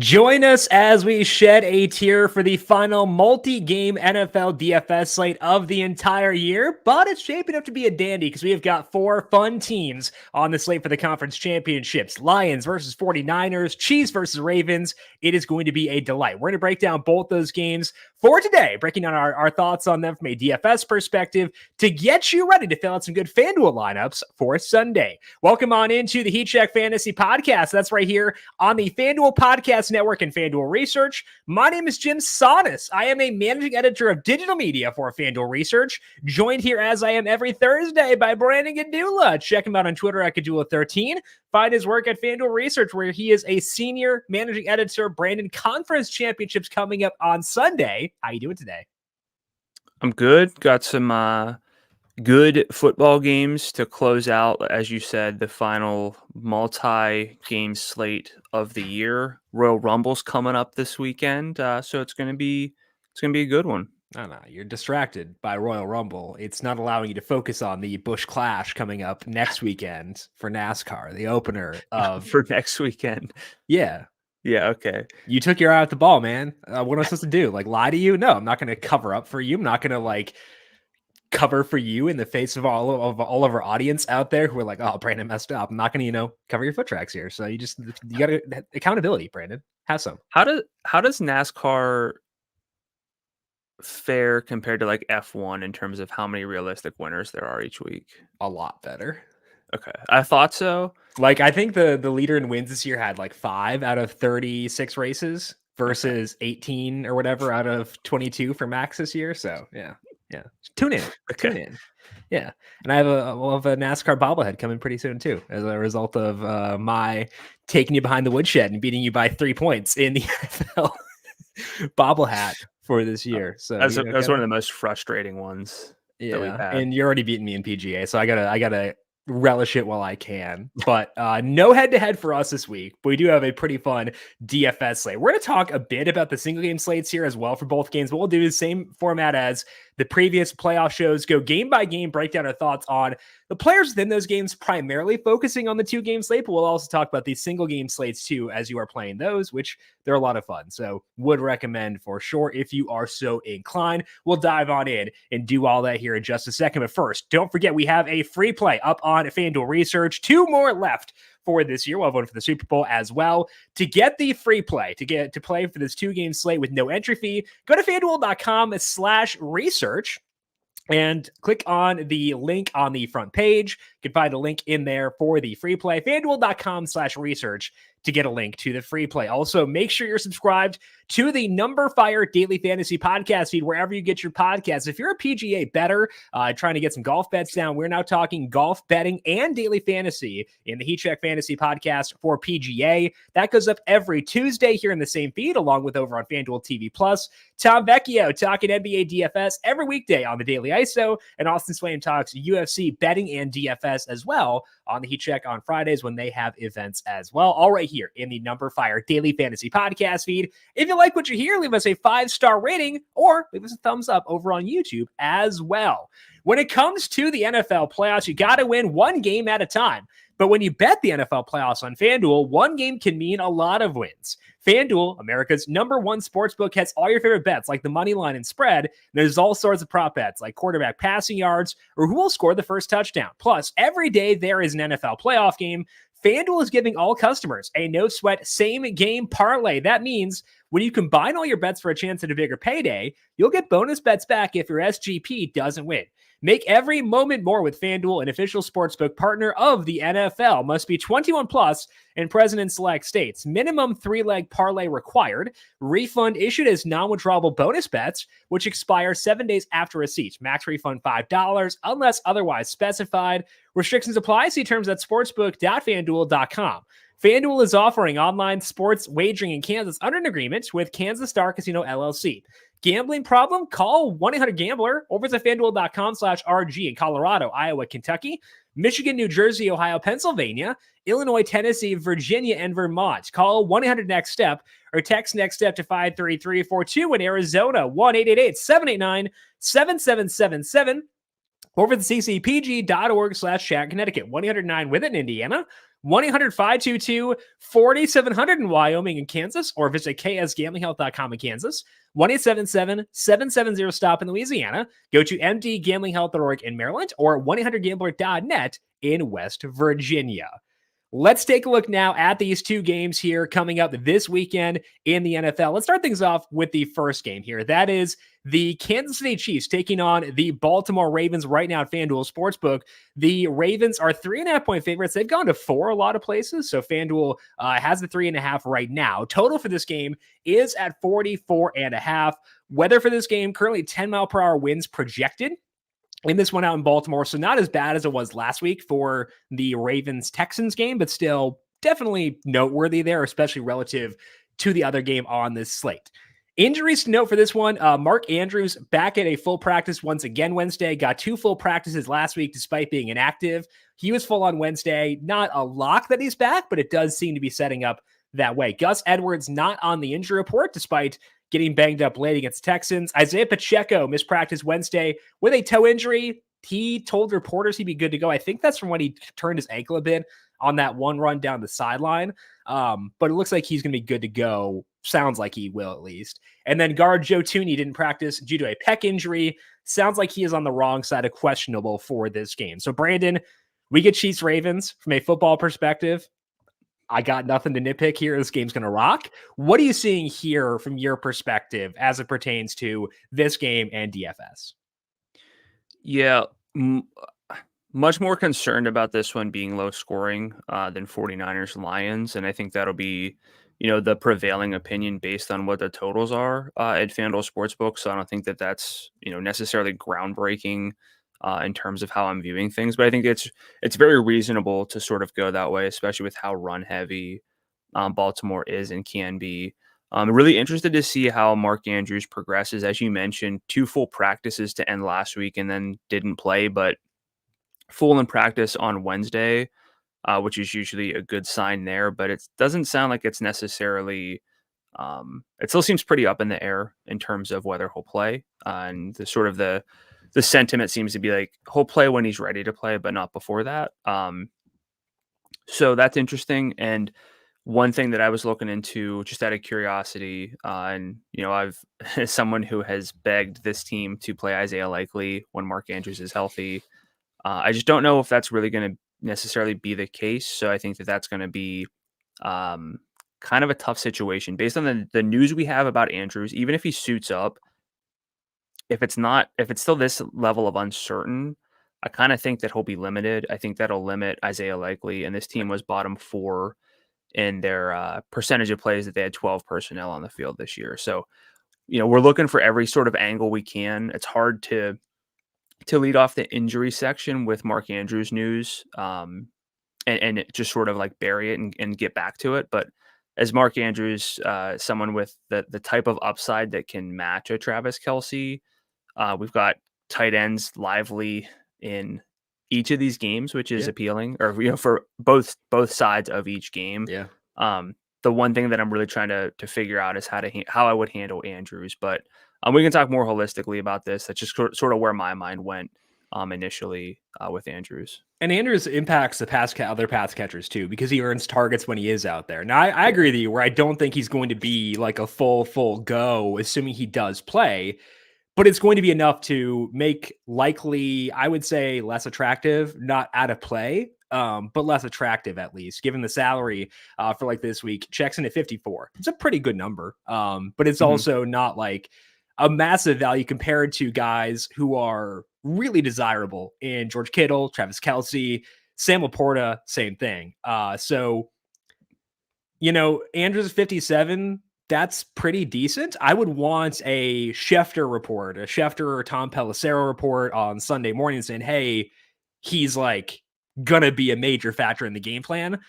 Join us as we shed a tear for the final multi-game NFL DFS slate of the entire year, but it's shaping up to be a dandy because we have got four fun teams on the slate for the conference championships. Lions versus 49ers, Chiefs versus Ravens. It is going to be a delight. We're going to break down both those games for today, breaking down our thoughts on them from a DFS perspective to get you ready to fill out some good FanDuel lineups for Sunday. Welcome on into the Heat Check Fantasy Podcast. That's right here on the FanDuel Podcast Network and FanDuel Research. My name is Jim Sonis. I am a managing editor of digital media for FanDuel Research, joined here as I am every Thursday by Brandon Gdula. Check him out on Twitter at Gdula13. Find his work at FanDuel Research, where he is a senior managing editor. Brandon, conference championships coming up on Sunday. How you doing today? I'm good. Got some good football games to close out, as you said, the final multi-game slate of the year. Royal Rumble's coming up this weekend, so it's gonna be a good one. No, you're distracted by Royal Rumble. It's not allowing you to focus on the Busch Clash coming up next weekend for NASCAR, the opener of for next weekend. Yeah. Yeah, okay. You took your eye off the ball, man. What am I supposed to do? Like, lie to you? No, I'm not going to cover up for you. I'm not going to cover for you in the face of all of our audience out there who are like, oh, Brandon messed up. I'm not going to, cover your foot tracks here. So you got to accountability, Brandon. Have some. How does NASCAR fare compared to F1 in terms of how many realistic winners there are each week? A lot better. Okay, I thought so. I think the leader in wins this year had 5 out of 36 races versus 18 or whatever out of 22 for Max this year. So yeah. Tune in. Okay. Tune in. Yeah, and I have a NASCAR bobblehead coming pretty soon too, as a result of my taking you behind the woodshed and beating you by 3 points in the NFL bobble hat for this year. So that's one of the most frustrating ones. Yeah, that we've had. And you're already beating me in PGA, so I gotta relish it while I can. But no head-to-head for us this week, but we do have a pretty fun DFS slate. We're going to talk a bit about the single game slates here as well for both games, but we'll do the same format as the previous playoff shows, go game by game, break down our thoughts on the players within those games, primarily focusing on the 2-game slate, but we'll also talk about these single game slates too as you are playing those, which they're a lot of fun. So would recommend for sure if you are so inclined. We'll dive on in and do all that here in just a second. But first, don't forget we have a free play up on FanDuel Research. 2 more left for this year. We'll have one for the Super Bowl as well. To get the free play, to play for this 2-game slate with no entry fee, go to FanDuel.com/research and click on the link on the front page. You can find a link in there for the free play. FanDuel.com/research to get a link to the free play. Also, make sure you're subscribed to the numberFire Daily Fantasy Podcast feed wherever you get your podcasts. If you're a PGA bettor trying to get some golf bets down, we're now talking golf betting and daily fantasy in the Heat Check Fantasy Podcast for PGA. That goes up every Tuesday here in the same feed, along with over on FanDuel TV Plus. Tom Vecchio talking NBA DFS every weekday on the Daily ISO, and Austin Swain talks UFC betting and DFS as well on the Heat Check on Fridays when they have events as well. All right here in the numberFire Daily Fantasy Podcast feed. If you like what you hear, leave us a 5-star rating or leave us a thumbs up over on YouTube as well. When it comes to the NFL playoffs, you got to win one game at a time. But when you bet the NFL playoffs on FanDuel, one game can mean a lot of wins. FanDuel, America's #1 sportsbook, has all your favorite bets like the money line and spread. There's all sorts of prop bets like quarterback passing yards or who will score the first touchdown. Plus, every day there is an NFL playoff game. FanDuel is giving all customers a no-sweat same-game parlay. That means when you combine all your bets for a chance at a bigger payday, you'll get bonus bets back if your SGP doesn't win. Make every moment more with FanDuel, an official sportsbook partner of the NFL. Must be 21 plus and present in select states. Minimum 3-leg parlay required. Refund issued as non-withdrawable bonus bets, which expire 7 days after receipt. Max refund $5 unless otherwise specified. Restrictions apply. See terms at sportsbook.fanduel.com. FanDuel is offering online sports wagering in Kansas under an agreement with Kansas Star Casino LLC. Gambling problem? Call 1-800-GAMBLER or visit FanDuel.com/RG in Colorado, Iowa, Kentucky, Michigan, New Jersey, Ohio, Pennsylvania, Illinois, Tennessee, Virginia, and Vermont. Call 1-800-NEXT-STEP or text NEXT STEP to 53342 in Arizona, 1-888-789-7777. Or visit ccpg.org/chat Connecticut, 1-800-9 with it in Indiana, 1-800-522-4700 in Wyoming and Kansas, or visit ksgamblinghealth.com in Kansas. 1-877-770-STOP in Louisiana. Go to mdgamblinghealth.org in Maryland, or 1-800-GAMBLER.net in West Virginia. Let's take a look now at these two games here coming up this weekend in the NFL. Let's start things off with the first game here. That is the Kansas City Chiefs taking on the Baltimore Ravens right now at FanDuel Sportsbook. The Ravens are 3.5-point favorites. They've gone to 4 a lot of places, so FanDuel has the 3.5 right now. Total for this game is at 44.5. Weather for this game, currently 10-mile-per-hour winds projected in this one out in Baltimore. So not as bad as it was last week for the Ravens-Texans game, but still definitely noteworthy there, especially relative to the other game on this slate. Injuries to note for this one, Mark Andrews back at a full practice once again Wednesday. Got 2 full practices last week despite being inactive. He was full on Wednesday. Not a lock that he's back, but it does seem to be setting up that way. Gus Edwards not on the injury report despite getting banged up late against the Texans. Isaiah Pacheco mispracticed Wednesday with a toe injury. He told reporters he'd be good to go. I think that's from when he turned his ankle a bit on that one run down the sideline. But it looks like he's going to be good to go. Sounds like he will, at least. And then guard Joe Thuney didn't practice due to a pec injury. Sounds like he is on the wrong side of questionable for this game. So, Brandon, we get Chiefs Ravens from a football perspective. I got nothing to nitpick here. This game's going to rock. What are you seeing here from your perspective as it pertains to this game and DFS? Yeah, much more concerned about this one being low scoring than 49ers Lions. And I think that'll be, the prevailing opinion based on what the totals are at FanDuel Sportsbook. So I don't think that that's, necessarily groundbreaking in terms of how I'm viewing things. But I think it's very reasonable to sort of go that way, especially with how run heavy Baltimore is and can be. I'm really interested to see how Mark Andrews progresses. As you mentioned, 2 full practices to end last week and then didn't play, but full in practice on Wednesday, which is usually a good sign there. But it doesn't sound like it's necessarily it still seems pretty up in the air in terms of whether he'll play. And the sentiment seems to be like he'll play when he's ready to play, but not before that. So that's interesting. And one thing that I was looking into just out of curiosity, and I've as someone who has begged this team to play Isaiah Likely when Mark Andrews is healthy, I just don't know if that's really going to necessarily be the case. So I think that that's going to be kind of a tough situation based on the news we have about Andrews. Even if he suits up, if it's still this level of uncertain, I kind of think that he'll be limited. I think that'll limit Isaiah Likely, and this team was bottom 4 in their percentage of plays that they had 12 personnel on the field this year. So, we're looking for every sort of angle we can. It's hard to lead off the injury section with Mark Andrews news and just sort of like bury it and get back to it. But as Mark Andrews, someone with the type of upside that can match a Travis Kelce, we've got tight ends lively in each of these games, which is appealing, or for both sides of each game. Yeah. The one thing that I'm really trying to figure out is how I would handle Andrews, but we can talk more holistically about this. That's just sort of where my mind went initially with Andrews. And Andrews impacts the other pass catchers too, because he earns targets when he is out there. Now, I agree with you where I don't think he's going to be like a full go, assuming he does play. But it's going to be enough to make Likely, I would say, less attractive, not out of play, but less attractive at least, given the salary for like this week. Checks in at 54. It's a pretty good number, but it's also not like a massive value compared to guys who are really desirable in George Kittle, Travis Kelce, Sam Laporta, same thing. So, Andrews 57. That's pretty decent. I would want a Schefter report, a Schefter or Tom Pelissero report on Sunday morning saying, hey, he's like going to be a major factor in the game plan.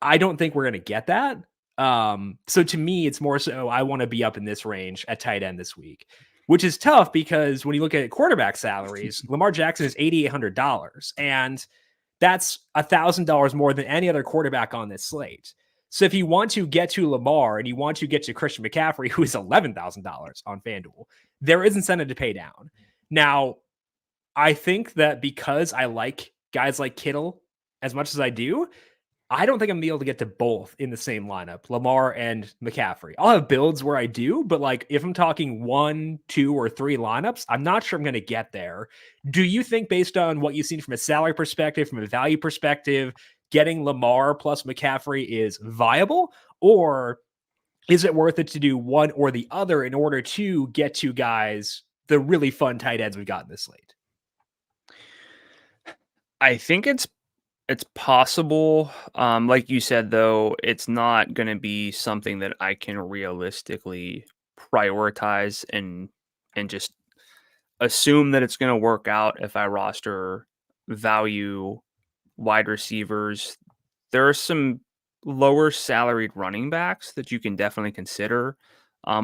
I don't think we're going to get that. So to me, it's more so I want to be up in this range at tight end this week, which is tough because when you look at quarterback salaries, Lamar Jackson is $8,800, and that's $1,000 more than any other quarterback on this slate. So if you want to get to Lamar and you want to get to Christian McCaffrey, who is $11,000 on FanDuel, there is incentive to pay down. Now, I think that because I like guys like Kittle as much as I do, I don't think I'm gonna be able to get to both in the same lineup, Lamar and McCaffrey. I'll have builds where I do, but like if I'm talking 1, 2, or 3 lineups, I'm not sure I'm gonna get there. Do you think, based on what you've seen from a salary perspective, from a value perspective, getting Lamar plus McCaffrey is viable, or is it worth it to do one or the other in order to get to guys, the really fun tight ends we got in this slate? I think it's possible. Like you said, though, it's not going to be something that I can realistically prioritize and just assume that it's going to work out if I roster value wide receivers. There are some lower salaried running backs that you can definitely consider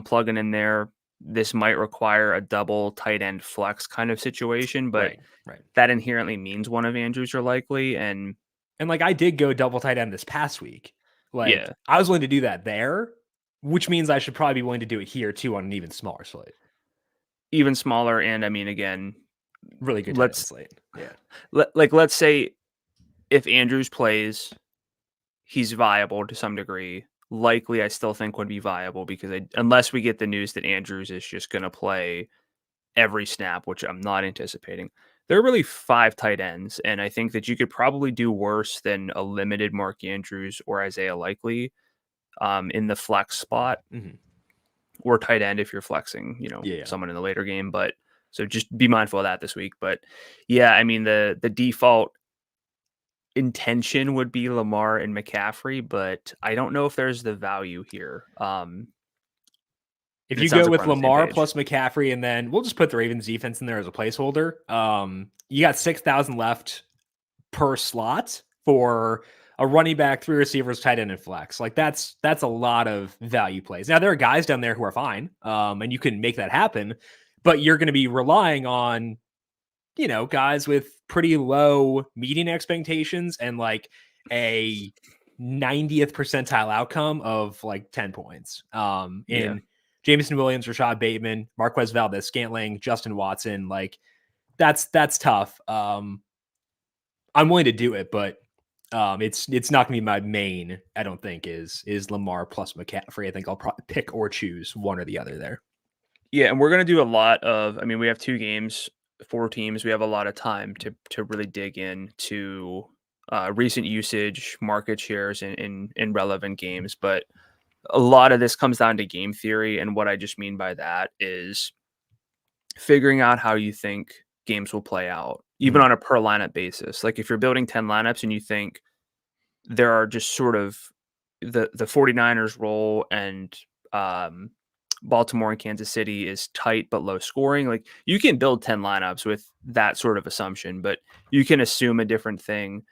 plugging in there. This might require a double tight end flex kind of situation, but Right. that inherently means one of Andrews are likely. And And like I did go double tight end this past week. Like yeah, I was willing to do that there, which means I should probably be willing to do it here too on an even smaller slate. even smaller. And I mean, again, Really good tight end let's slate. Yeah. let's say if Andrews plays, he's viable to some degree. Likely, I still think would be viable because unless we get the news that Andrews is just going to play every snap, which I'm not anticipating. There are really 5 tight ends, and I think that you could probably do worse than a limited Mark Andrews or Isaiah Likely in the flex spot Mm-hmm. or tight end if you're flexing, Yeah. someone in the later game. But so just be mindful of that this week. But yeah, I mean the default intention would be Lamar and McCaffrey, but I don't know if there's the value here. If It you sounds go like with we're on the same Lamar page. plus McCaffrey, and then we'll just put the Ravens defense in there as a placeholder. You got 6,000 left per slot for a running back, 3 receivers, tight end, and flex. Like that's a lot of value plays. Now there are guys down there who are fine, and you can make that happen, but you're going to be relying on, guys with pretty low median expectations and like a 90th percentile outcome of like 10 points. Yeah. In Jameson Williams, Rashad Bateman, Marquez Valdez-Scantling, Justin Watson, like that's tough. I'm willing to do it, but it's not gonna be my main. I don't think is Lamar plus McCaffrey. I think I'll probably pick or choose one or the other there. Yeah, and we're gonna do a lot of. I mean, we have 2 games, 4 teams. We have a lot of time to really dig into recent usage, market shares, in relevant games. But a lot of this comes down to game theory, and what I just mean by that is figuring out how you think games will play out, even on a per lineup basis. Like if you're building 10 lineups and you think there are just sort of the 49ers role and Baltimore and Kansas City is tight but low scoring. Like you can build 10 lineups with that sort of assumption, but you can assume a different thing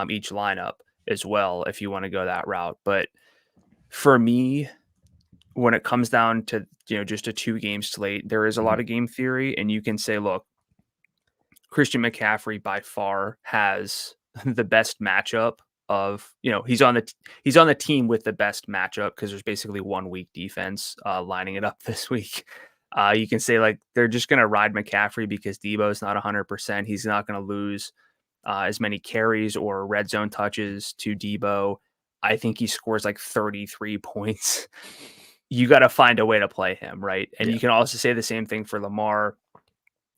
each lineup as well if you want to go that route. But for me, when it comes down to just a 2-game slate, there is a lot of game theory, and you can say, look, Christian McCaffrey by far has the best matchup of, he's on the team with the best matchup because there's basically 1 week defense lining it up this week. You can say like they're just going to ride McCaffrey because Debo's not 100%. He's not going to lose as many carries or red zone touches to Debo. I think he scores like 33 points. You got to find a way to play him, right? And you can also say the same thing for Lamar.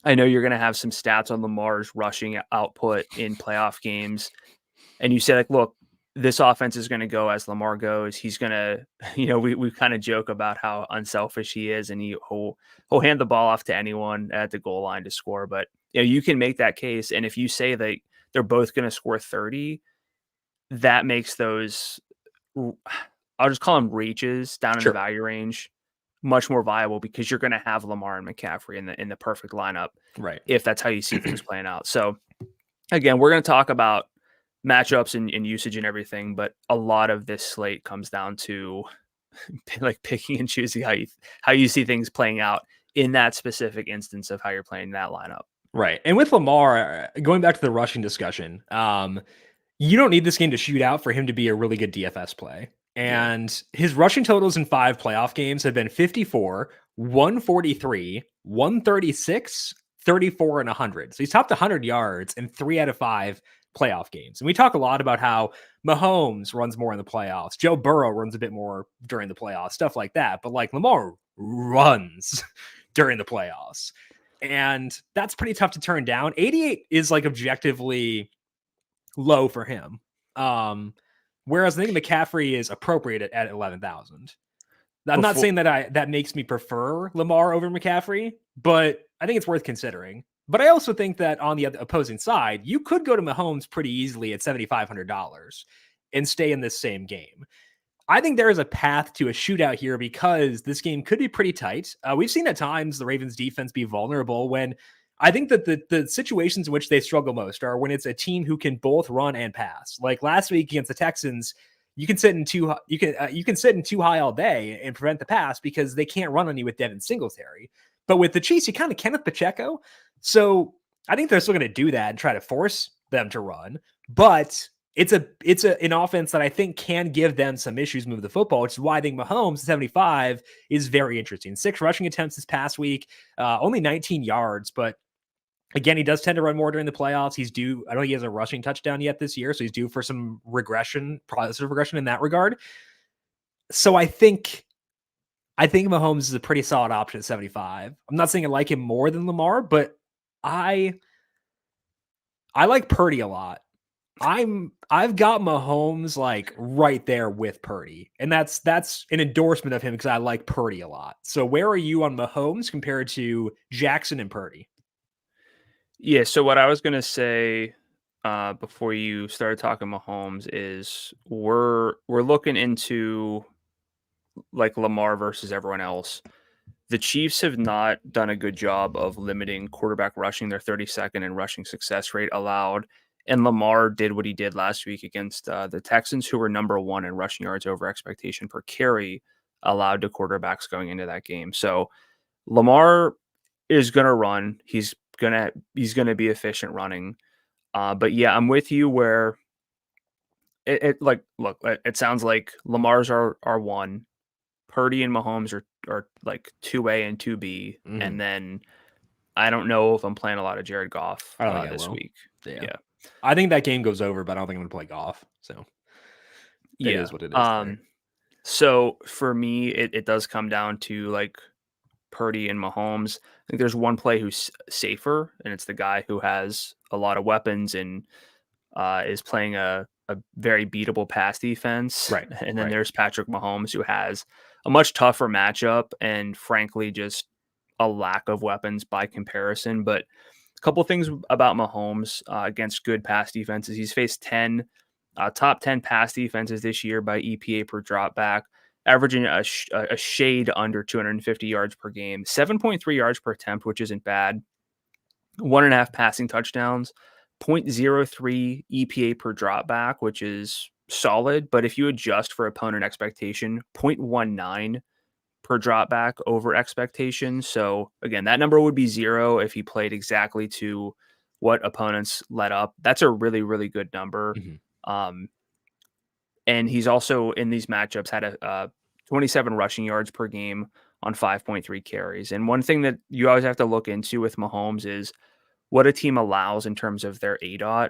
I know you're going to have some stats on Lamar's rushing output in playoff games. And you say like, look, this offense is going to go as Lamar goes. He's going to, we kind of joke about how unselfish he is, and he'll hand the ball off to anyone at the goal line to score. But you can make that case. And if you say that they're both going to score 30, that makes those, I'll just call them reaches down in the value range, much more viable because you're going to have Lamar and McCaffrey in the perfect lineup, Right? If that's how you see things playing out. So again, we're going to talk about matchups and usage and everything, but a lot of this slate comes down to like picking and choosing how you see things playing out in that specific instance of how you're playing that lineup. Right. And with Lamar, going back to the rushing discussion, you don't need this game to shoot out for him to be a really good DFS play. And his rushing totals in 5 playoff games have been 54, 143, 136, 34, and 100. So he's topped 100 yards in 3 out of 5 playoff games. And we talk a lot about how Mahomes runs more in the playoffs. Joe Burrow runs a bit more during the playoffs, stuff like that. But like Lamar runs during the playoffs. And that's pretty tough to turn down. 88 is like objectively low for him. Whereas I think McCaffrey is appropriate at 11,000. I'm not saying that makes me prefer Lamar over McCaffrey, but I think it's worth considering. But I also think that on the opposing side, you could go to Mahomes pretty easily at $7,500 and stay in this same game. I think there is a path to a shootout here because this game could be pretty tight. We've seen at times the Ravens defense be vulnerable when I think that the situations in which they struggle most are when it's a team who can both run and pass. Like last week against the Texans, you can sit in too high all day and prevent the pass because they can't run on you with Devin Singletary. But with the Chiefs, you kind of can with Pacheco. So I think they're still going to do that and try to force them to run. But it's an offense that I think can give them some issues move the football, which is why I think Mahomes 75 is very interesting. 6 rushing attempts this past week, only 19 yards, but again, he does tend to run more during the playoffs. He's due. I don't think he has a rushing touchdown yet this year, so he's due for some positive regression in that regard. So I think Mahomes is a pretty solid option at 75. I'm not saying I like him more than Lamar, but I like Purdy a lot. I've got Mahomes like right there with Purdy, and that's an endorsement of him because I like Purdy a lot. So where are you on Mahomes compared to Jackson and Purdy? Yeah, so what I was gonna say before you started talking Mahomes is we're looking into like Lamar versus everyone else. The Chiefs have not done a good job of limiting quarterback rushing. Their 32nd in rushing success rate allowed. And Lamar did what he did last week against the Texans, who were number 1 in rushing yards over expectation per carry allowed to quarterbacks going into that game. So Lamar is going to run. He's going to be efficient running. But yeah, I'm with you where it sounds like Lamar's are 1. Purdy and Mahomes are like 2A and 2B. Mm-hmm. And then I don't know if I'm playing a lot of Jared Goff this week. Yeah. I think that game goes over, but I don't think I'm going to play Goff. So it is what it is. So for me, it does come down to like Purdy and Mahomes. I think there's one play who's safer, and it's the guy who has a lot of weapons and is playing a very beatable pass defense. Right. And then there's Patrick Mahomes, who has a much tougher matchup and frankly just a lack of weapons by comparison. But a couple things about Mahomes against good pass defenses. He's faced 10 top 10 pass defenses this year by EPA per drop back, averaging a shade under 250 yards per game, 7.3 yards per attempt, which isn't bad, 1.5 passing touchdowns, 0.03 EPA per drop back, which is solid. But if you adjust for opponent expectation, 0.19 per drop back over expectation. So again, that number would be 0 if he played exactly to what opponents let up. That's a really, really good number. Mm-hmm. And he's also in these matchups had a 27 rushing yards per game on 5.3 carries. And one thing that you always have to look into with Mahomes is what a team allows in terms of their ADOT.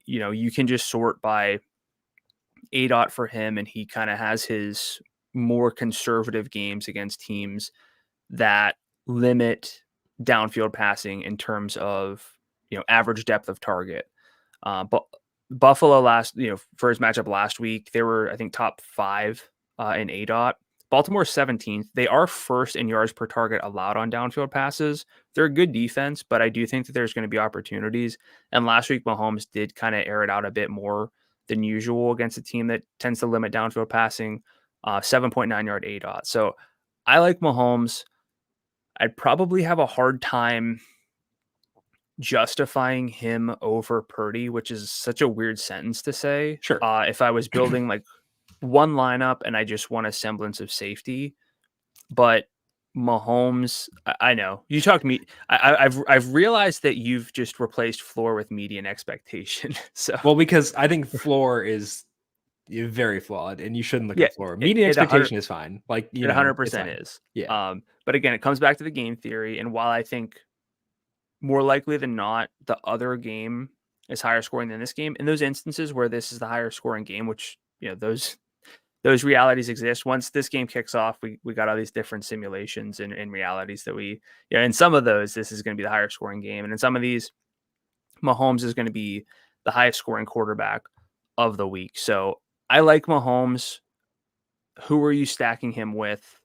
You can just sort by ADOT for him, and he kind of has his more conservative games against teams that limit downfield passing in terms of average depth of target. But Buffalo for his matchup last week, they were I think top 5 in ADOT. Baltimore 17th. They are first in yards per target allowed on downfield passes. They're a good defense, but I do think that there's going to be opportunities. And last week, Mahomes did kind of air it out a bit more than usual against a team that tends to limit downfield passing. 7.9 yard ADOT. So I like Mahomes. I'd probably have a hard time justifying him over Purdy, which is such a weird sentence to say. Sure. If I was building like one lineup and I just want a semblance of safety, but Mahomes, I know you talked to me. I've realized that you've just replaced floor with median expectation. So because I think floor is very flawed, and you shouldn't look at floor. Median expectation is fine. Like it 100% is. Yeah. But again, it comes back to the game theory, and while I think more likely than not, the other game is higher scoring than this game. In those instances where this is the higher scoring game, which, those realities exist. Once this game kicks off, we got all these different simulations and realities that in some of those, this is going to be the higher scoring game. And in some of these, Mahomes is going to be the highest scoring quarterback of the week. So I like Mahomes. Who are you stacking him with?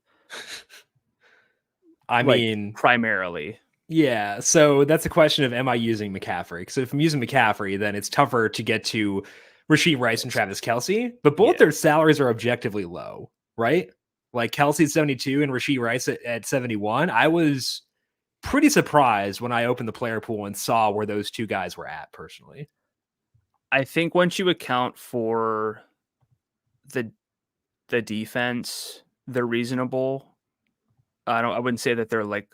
I mean, primarily. Yeah, so that's a question of, am I using McCaffrey? Because if I'm using McCaffrey, then it's tougher to get to Rashee Rice and Travis Kelce, but both their salaries are objectively low, right? Like Kelsey's 72 and Rashee Rice at 71. I was pretty surprised when I opened the player pool and saw where those two guys were at personally. I think once you account for the defense, they're reasonable. I wouldn't say that they're like,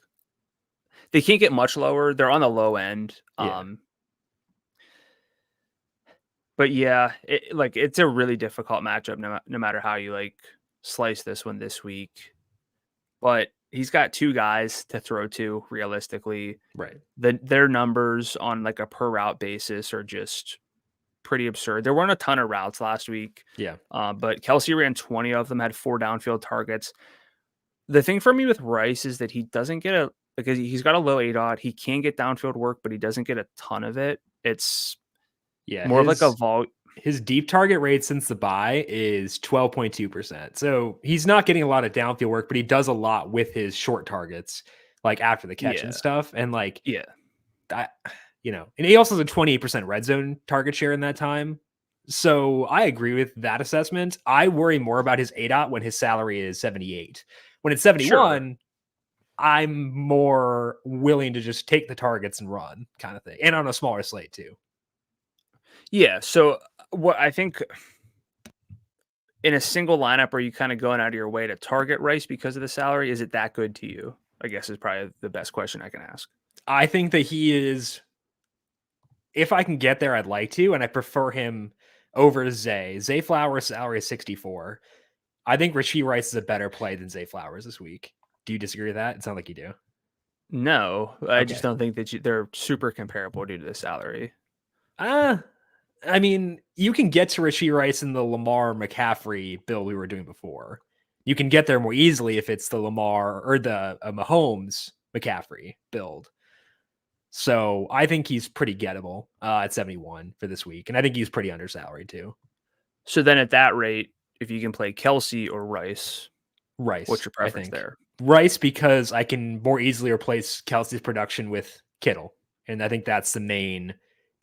they can't get much lower. They're on the low end. Yeah. But yeah, it's a really difficult matchup no matter how you slice this one this week. But he's got two guys to throw to realistically. Right. Their numbers on like a per route basis are just pretty absurd. There weren't a ton of routes last week. Yeah. But Kelce ran 20 of them, had 4 downfield targets. The thing for me with Rice is that he doesn't get because he's got a low ADOT. He can get downfield work, but he doesn't get a ton of it. It's more like a his deep target rate since the bye is 12.2%. So he's not getting a lot of downfield work, but he does a lot with his short targets, like after the catch and stuff. And and he also has a 28% red zone target share in that time. So I agree with that assessment. I worry more about his ADOT when his salary is 78. When it's 71, I'm more willing to just take the targets and run kind of thing. And on a smaller slate too. Yeah. So what I think in a single lineup, are you kind of going out of your way to target Rice because of the salary? Is it that good to you? I guess is probably the best question I can ask. I think that he is, if I can get there, I'd like to, and I prefer him over Zay. Zay Flowers' salary is 64. I think Rashee Rice is a better play than Zay Flowers this week. Do you disagree with that? It sounds like you do. No, I just don't think that they're super comparable due to the salary. I mean, you can get to Rashee Rice in the Lamar McCaffrey build we were doing before. You can get there more easily if it's the Lamar or the Mahomes McCaffrey build. So I think he's pretty gettable at 71 for this week. And I think he's pretty undersalaried too. So then at that rate, if you can play Kelce or Rice, what's your preference there? Rice, because I can more easily replace Kelce's production with Kittle. And I think that's the main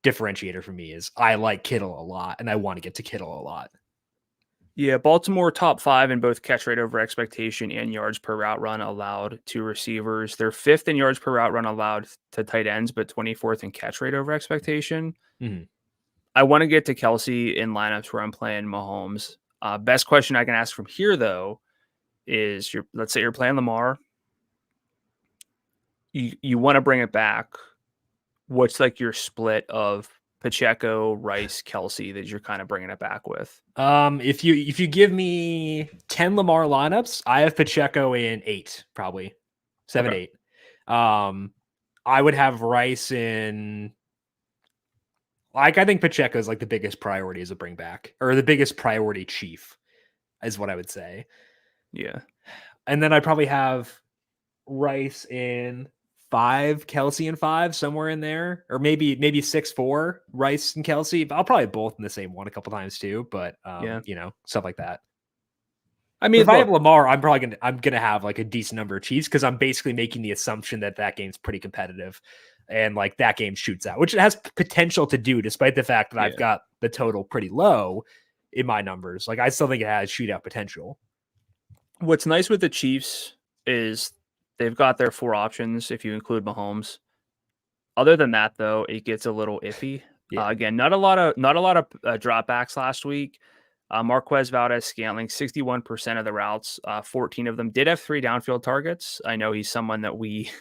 differentiator for me is I like Kittle a lot and I want to get to Kittle a lot. Yeah, Baltimore top 5 in both catch rate over expectation and yards per route run allowed to receivers. They're 5th in yards per route run allowed to tight ends, but 24th in catch rate over expectation. Mm-hmm. I want to get to Kelce in lineups where I'm playing Mahomes. Best question I can ask from here, though, is let's say you're playing Lamar. You want to bring it back. What's like your split of Pacheco, Rice, Kelce that you're kind of bringing it back with? If you give me 10 Lamar lineups, I have Pacheco in 8, probably 7, 8. I would have Rice in, I think Pacheco is like the biggest priority as a bring back, or the biggest priority chief is what I would say. Yeah. And then I probably have Rice in 5, Kelce in 5, somewhere in there, or maybe 6-4, Rice and Kelce. I'll probably both in the same one a couple times too, but stuff like that. I mean, if I have Lamar, I'm gonna have like a decent number of Chiefs because I'm basically making the assumption that game's pretty competitive and like that game shoots out, which it has potential to do, despite the fact that I've got the total pretty low in my numbers. Like I still think it has shootout potential. What's nice with the Chiefs is they've got their 4 options if you include Mahomes. Other than that, though, it gets a little iffy. Yeah. Again, not a lot of dropbacks last week. Marquez Valdez-Scantling, 61% of the routes, 14 of them did have 3 downfield targets. I know he's someone that we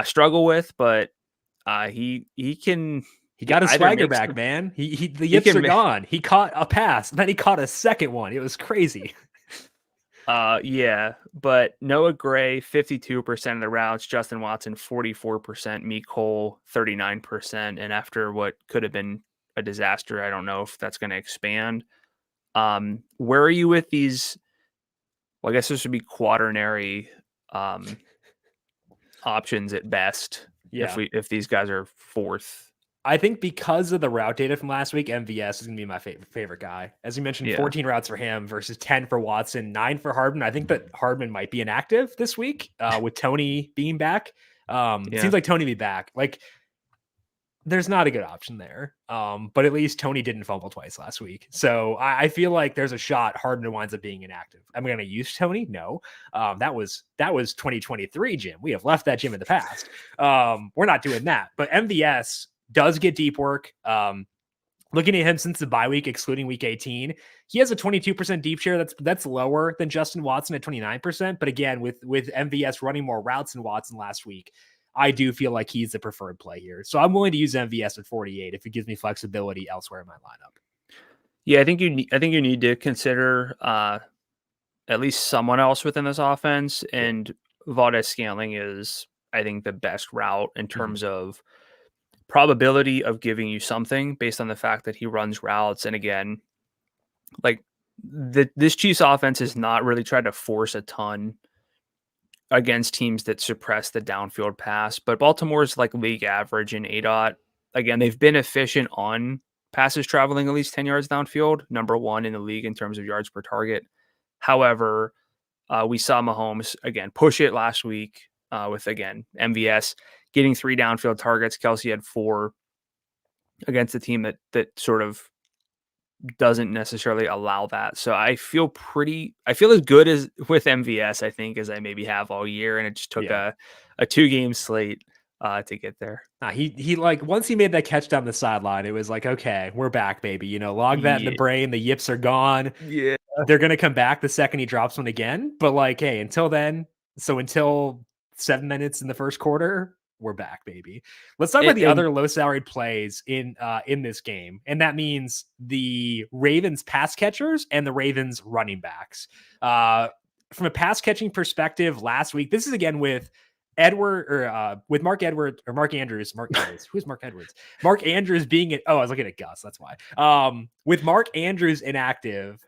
struggle with, but he got his swagger back, man. The yips are gone. He caught a pass, then he caught a second one. It was crazy. Yeah, but Noah Gray, 52% of the routes, Justin Watson, 44%, Meek Cole, 39%. And after what could have been a disaster, I don't know if that's going to expand. Where are you with these? Well, I guess this would be quaternary um, options at best Yeah. if these guys are fourth. I think because of the route data from last week, MVS is going to be my favorite guy. As you mentioned, Yeah, 14 routes for him versus 10 for Watson, 9 for Hardman. I think that Hardman might be inactive this week with Tony being back. It yeah. seems like Tony be back. Like, there's not a good option there. But at least Tony didn't fumble twice last week. So I feel like there's a shot Hardman winds up being inactive. Am I going to use Tony? No. That was 2023, Jim. We have left that gym in the past. We're not doing that. But MVS does get deep work. Looking at him since the bye week, excluding week 18, he has a 22% deep share. That's lower than Justin Watson at 29%. But again, with MVS running more routes than Watson last week, I do feel like he's the preferred play here. So I'm willing to use MVS at 48 if it gives me flexibility elsewhere in my lineup. Yeah, I think you need to consider at least someone else within this offense, Yeah. and Valdez Scantling is, I think, the best route in Mhm. terms of probability of giving you something based on the fact that he runs routes. And again, like this Chiefs offense has not really tried to force a ton against teams that suppress the downfield pass, but Baltimore's like league average in ADOT. Again, they've been efficient on passes traveling at least 10 yards downfield, number one in the league in terms of yards per target. However, we saw Mahomes again push it last week with again MVS getting 3 downfield targets. Kelsey had 4 against a team that sort of doesn't necessarily allow that. So I feel as good as with MVS, I think, as I maybe have all year. And it just took Yeah. a 2-game slate to get there. He like once he made that catch down the sideline, it was like, okay, we're back, baby. Log that in the Yeah. brain. The yips are gone. Yeah. They're gonna come back the second he drops one again. But like, hey, until then, so until 7 minutes in the first quarter, we're back, baby. Let's talk about the And other low salaried plays in this game, and that means the Ravens pass catchers and the Ravens running backs. From a pass catching perspective, last week, this is again with Edward or with Mark Edwards or Mark Andrews. Mark Edwards. Who's Mark Edwards? Mark Andrews being it. Oh, I was looking at Gus. That's why. With Mark Andrews inactive,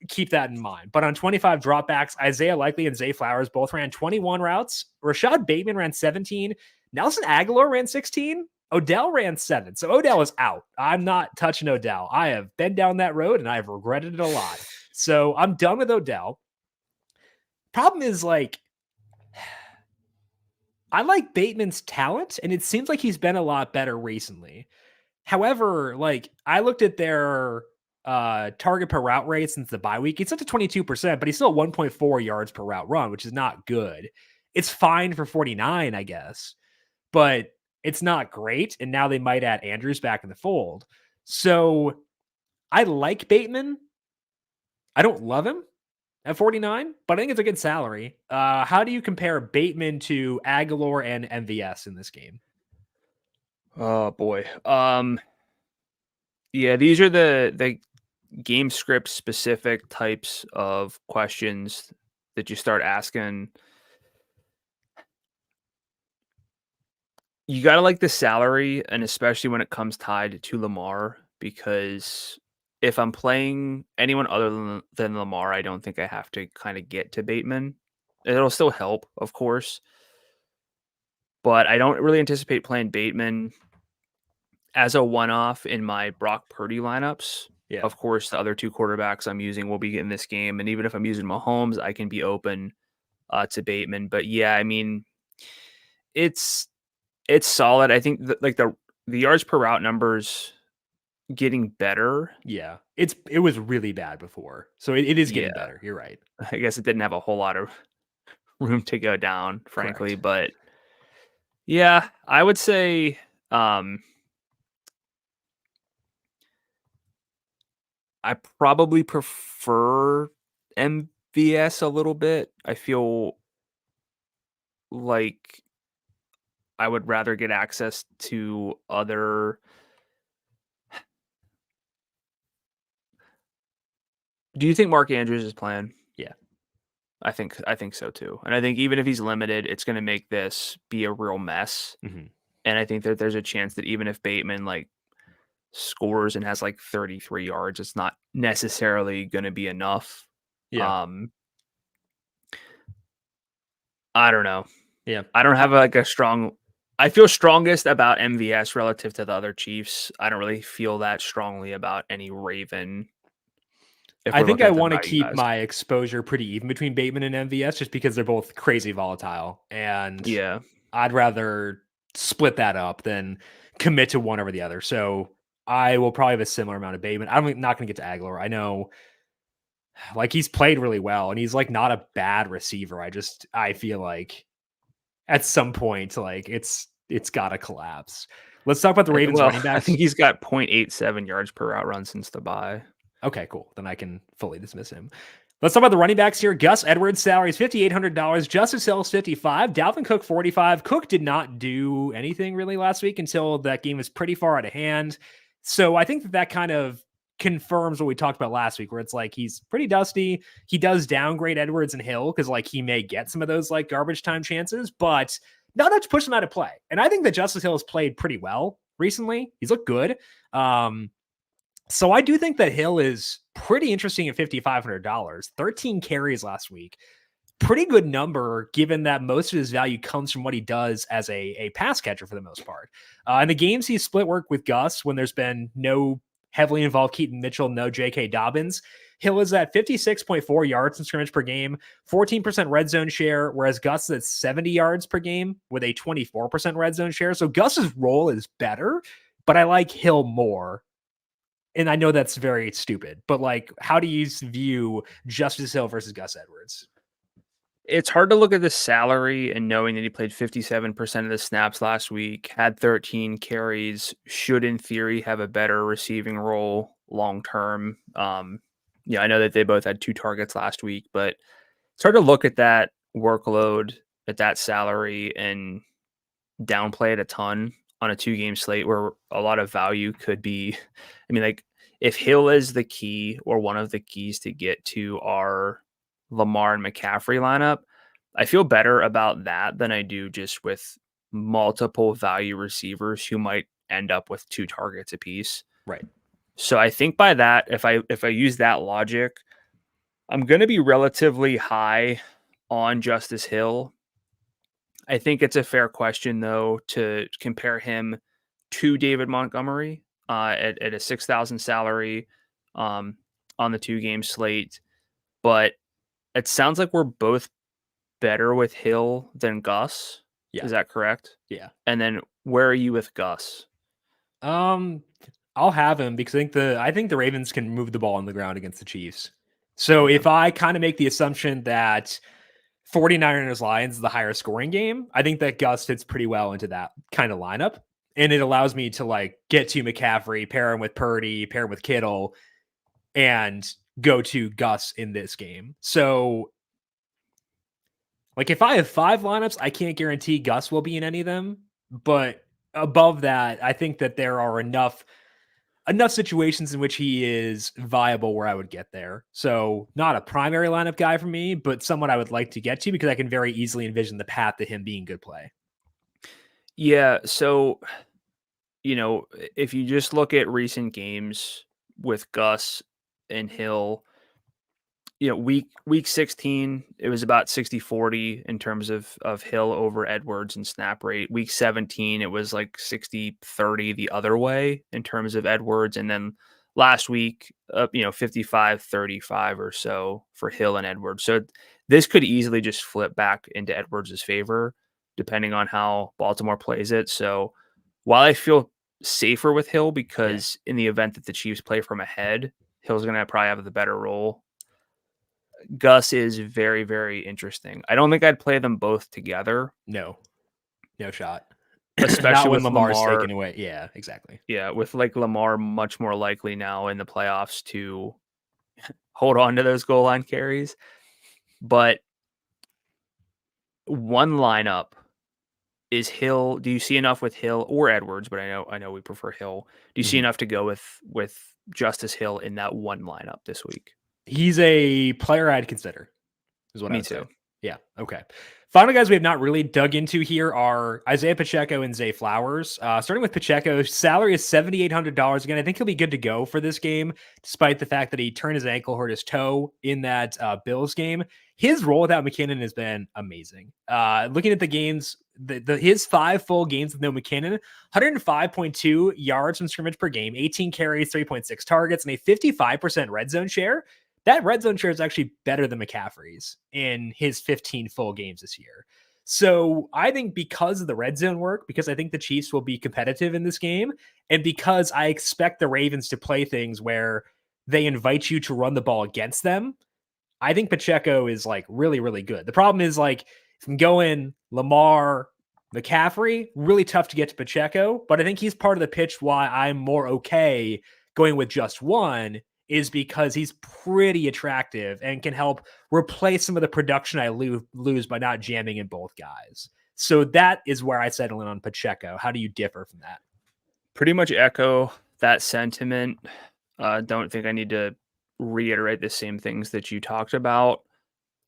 keep that in mind. But on 25 dropbacks, Isaiah Likely and Zay Flowers both ran 21 routes. Rashad Bateman ran 17. Nelson Aguilar ran 16. Odell ran 7. So Odell is out. I'm not touching Odell. I have been down that road and I've regretted it a lot. So I'm done with Odell. Problem is, like, I like Bateman's talent, and it seems like he's been a lot better recently. However, like, I looked at their target per route rate since the bye week. It's up to 22%, but he's still 1.4 yards per route run, which is not good. It's fine for 49, I guess, but it's not great. And now they might add Andrews back in the fold. So I like Bateman. I don't love him at 49, but I think it's a good salary. How do you compare Bateman to Aguilar and MVS in this game? oh boy. Yeah, these are the game script specific types of questions that you start asking. You got to like the salary, and especially when it comes tied to Lamar, because if I'm playing anyone other than Lamar, I don't think I have to kind of get to Bateman. It'll still help, of course, but I don't really anticipate playing Bateman as a one-off in my Brock Purdy lineups. Yeah. Of course, the other 2 quarterbacks I'm using will be in this game, and even if I'm using Mahomes, I can be open to Bateman. But yeah, I mean, it's solid. I think like the yards per route numbers getting better. Yeah. It was really bad before. So it is Yeah, getting better. You're right. I guess it didn't have a whole lot of room to go down, frankly. Correct. But yeah, I would say um, I probably prefer MVS a little bit. I feel like I would rather get access to other. Do you think Mark Andrews is playing? Yeah. I think so too. And I think even if he's limited, it's going to make this be a real mess. Mm-hmm. And I think that there's a chance that even if Bateman like scores and has like 33 yards, it's not necessarily going to be enough. Yeah. I don't know. Yeah. I don't have like a strong. I feel strongest about MVS relative to the other Chiefs. I don't really feel that strongly about any Raven. If I we're think looking I at the want to value keep guys, my exposure pretty even between Bateman and MVS just because they're both crazy volatile. And yeah, I'd rather split that up than commit to one over the other. So I will probably have a similar amount of Bateman. I'm not going to get to Aguilar. I know like he's played really well and he's like not a bad receiver. I feel like at some point, like it's got to collapse. Let's talk about the Ravens well, running I backs. think he's got 0.87 yards per route run since the bye. Okay, cool. Then I can fully dismiss him. Let's talk about the running backs here. Gus Edwards' salary is $5,800. Justice Hill's 55. Dalvin Cook 45. Cook did not do anything really last week until that game was pretty far out of hand. So I think that kind of confirms what we talked about last week, where it's like he's pretty dusty. He does downgrade Edwards and Hill because like he may get some of those like garbage time chances, but not much push him out of play. And I think that Justice Hill has played pretty well recently. He's looked good. So I do think that Hill is pretty interesting at $5,500. 13 carries last week. Pretty good number given that most of his value comes from what he does as a pass catcher for the most part. In the games he's split work with Gus when there's been no heavily involved Keaton Mitchell, no J.K. Dobbins, Hill is at 56.4 yards in scrimmage per game, 14% red zone share, whereas Gus is at 70 yards per game with a 24% red zone share. So Gus's role is better, but I like Hill more. And I know that's very stupid, but like, how do you view Justice Hill versus Gus Edwards? It's hard to look at the salary and knowing that he played 57% of the snaps last week, had 13 carries, should in theory have a better receiving role long term. I know that they both had 2 targets last week, but it's hard to look at that workload at that salary and downplay it a ton on a 2-game slate where a lot of value could be. I mean, like if Hill is the key or one of the keys to get to our Lamar and McCaffrey lineup, I feel better about that than I do just with multiple value receivers who might end up with 2 targets apiece. Right. So I think by that, if I use that logic, I'm going to be relatively high on Justice Hill. I think it's a fair question, though, to compare him to David Montgomery at a 6,000 salary on the 2-game slate. But it sounds like we're both better with Hill than Gus. Yeah. Is that correct? Yeah. And then where are you with Gus? I'll have him because I think the Ravens can move the ball on the ground against the Chiefs. So if I kind of make the assumption that 49ers Lions is the higher scoring game, I think that Gus fits pretty well into that kind of lineup. And it allows me to like get to McCaffrey, pair him with Purdy, pair him with Kittle, and go to Gus in this game. So like if I have 5 lineups, I can't guarantee Gus will be in any of them. But above that, I think that there are enough situations in which he is viable where I would get there. So not a primary lineup guy for me, but someone I would like to get to because I can very easily envision the path to him being good play. Yeah. So, if you just look at recent games with Gus and Hill, week 16, it was about 60-40 in terms of Hill over Edwards and snap rate. Week 17, it was like 60-30 the other way in terms of Edwards. And then last week, 55-35 or so for Hill and Edwards. So this could easily just flip back into Edwards' favor, depending on how Baltimore plays it. So while I feel safer with Hill because in the event that the Chiefs play from ahead, Hill's going to probably have the better role. Gus is very, very interesting. I don't think I'd play them both together. No shot. Especially when with Lamar's Lamar taken away. Yeah, exactly. Yeah, with like Lamar much more likely now in the playoffs to hold on to those goal line carries. But one lineup is Hill. Do you see enough with Hill or Edwards? But I know we prefer Hill. Do you see enough to go with Justice Hill in that one lineup this week? He's a player I'd consider. is what I Me would say. too. Yeah. Okay. Final guys we have not really dug into here are Isaiah Pacheco and Zay Flowers. Starting with Pacheco, salary is $7,800. Again, I think he'll be good to go for this game, despite the fact that he turned his ankle, hurt his toe in that Bills game. His role without McKinnon has been amazing. Looking at the games, his 5 full games with no McKinnon, 105.2 yards from scrimmage per game, 18 carries, 3.6 targets, and a 55% red zone share. That red zone share is actually better than McCaffrey's in his 15 full games this year. So I think because of the red zone work, because I think the Chiefs will be competitive in this game, and because I expect the Ravens to play things where they invite you to run the ball against them, I think Pacheco is like really, really good. The problem is like if I'm going Lamar, McCaffrey, really tough to get to Pacheco, but I think he's part of the pitch why I'm more okay going with just one is because he's pretty attractive and can help replace some of the production I lose by not jamming in both guys. So that is where I settle in on Pacheco. How do you differ from that? Pretty much echo that sentiment. Don't think I need to reiterate the same things that you talked about.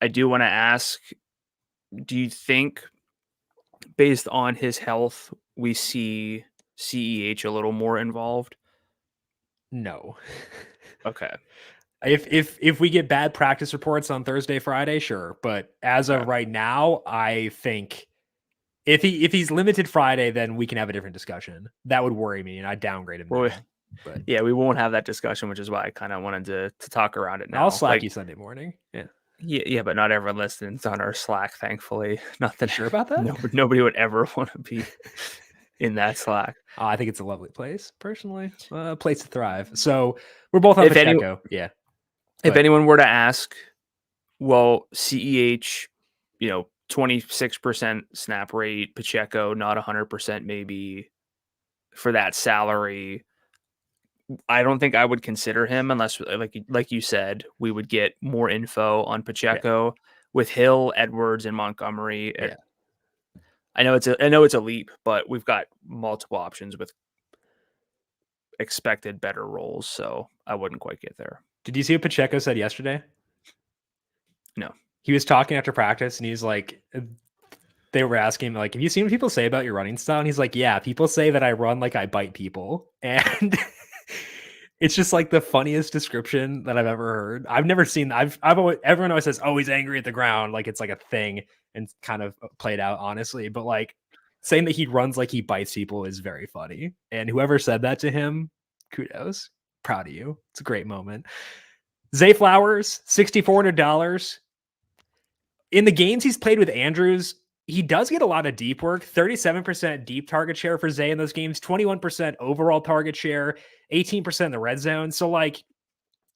I do want to ask, do you think based on his health, we see CEH a little more involved? No. Okay. If we get bad practice reports on Thursday, Friday, sure. But as of right now, I think if he's limited Friday, then we can have a different discussion. That would worry me, and I'd downgrade him. Well, now. But yeah, we won't have that discussion, which is why I kind of wanted to talk around it now. I'll slack you Sunday morning. Yeah. Yeah, but not everyone listens on our Slack, thankfully. Not that Sure about that? Nobody would ever want to be in that Slack. I think it's a lovely place, personally. A place to thrive. So we're both on Pacheco. Yeah. If anyone were to ask, well, CEH, 26% snap rate, Pacheco, not 100% maybe for that salary. I don't think I would consider him unless, like you said, we would get more info on Pacheco with Hill, Edwards, and Montgomery. Yeah. I know it's a leap, but we've got multiple options with expected better roles, so I wouldn't quite get there. Did you see what Pacheco said yesterday? No. He was talking after practice, and he's like, they were asking him, like, have you seen what people say about your running style? And he's like, yeah, people say that I run like I bite people. And it's just like the funniest description that I've ever heard. I've never seen, everyone always says, oh, he's angry at the ground. Like it's like a thing and kind of played out, honestly. But like saying that he runs like he bites people is very funny. And whoever said that to him, kudos. Proud of you. It's a great moment. Zay Flowers, $6,400. In the games he's played with Andrews, he does get a lot of deep work, 37% deep target share for Zay in those games, 21% overall target share, 18% in the red zone. So like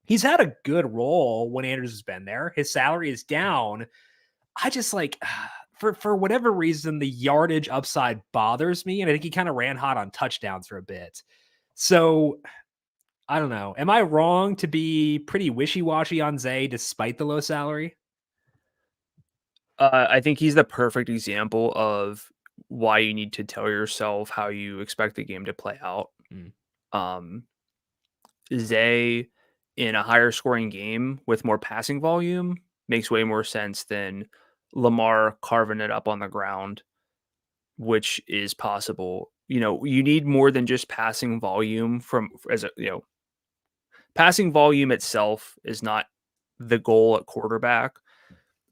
he's had a good role when Andrews has been there. His salary is down. I just like for whatever reason, the yardage upside bothers me. And I think he kind of ran hot on touchdowns for a bit. So I don't know. Am I wrong to be pretty wishy-washy on Zay despite the low salary? I think he's the perfect example of why you need to tell yourself how you expect the game to play out. Zay in a higher scoring game with more passing volume makes way more sense than Lamar carving it up on the ground, which is possible. You need more than just passing volume passing volume itself is not the goal at quarterback,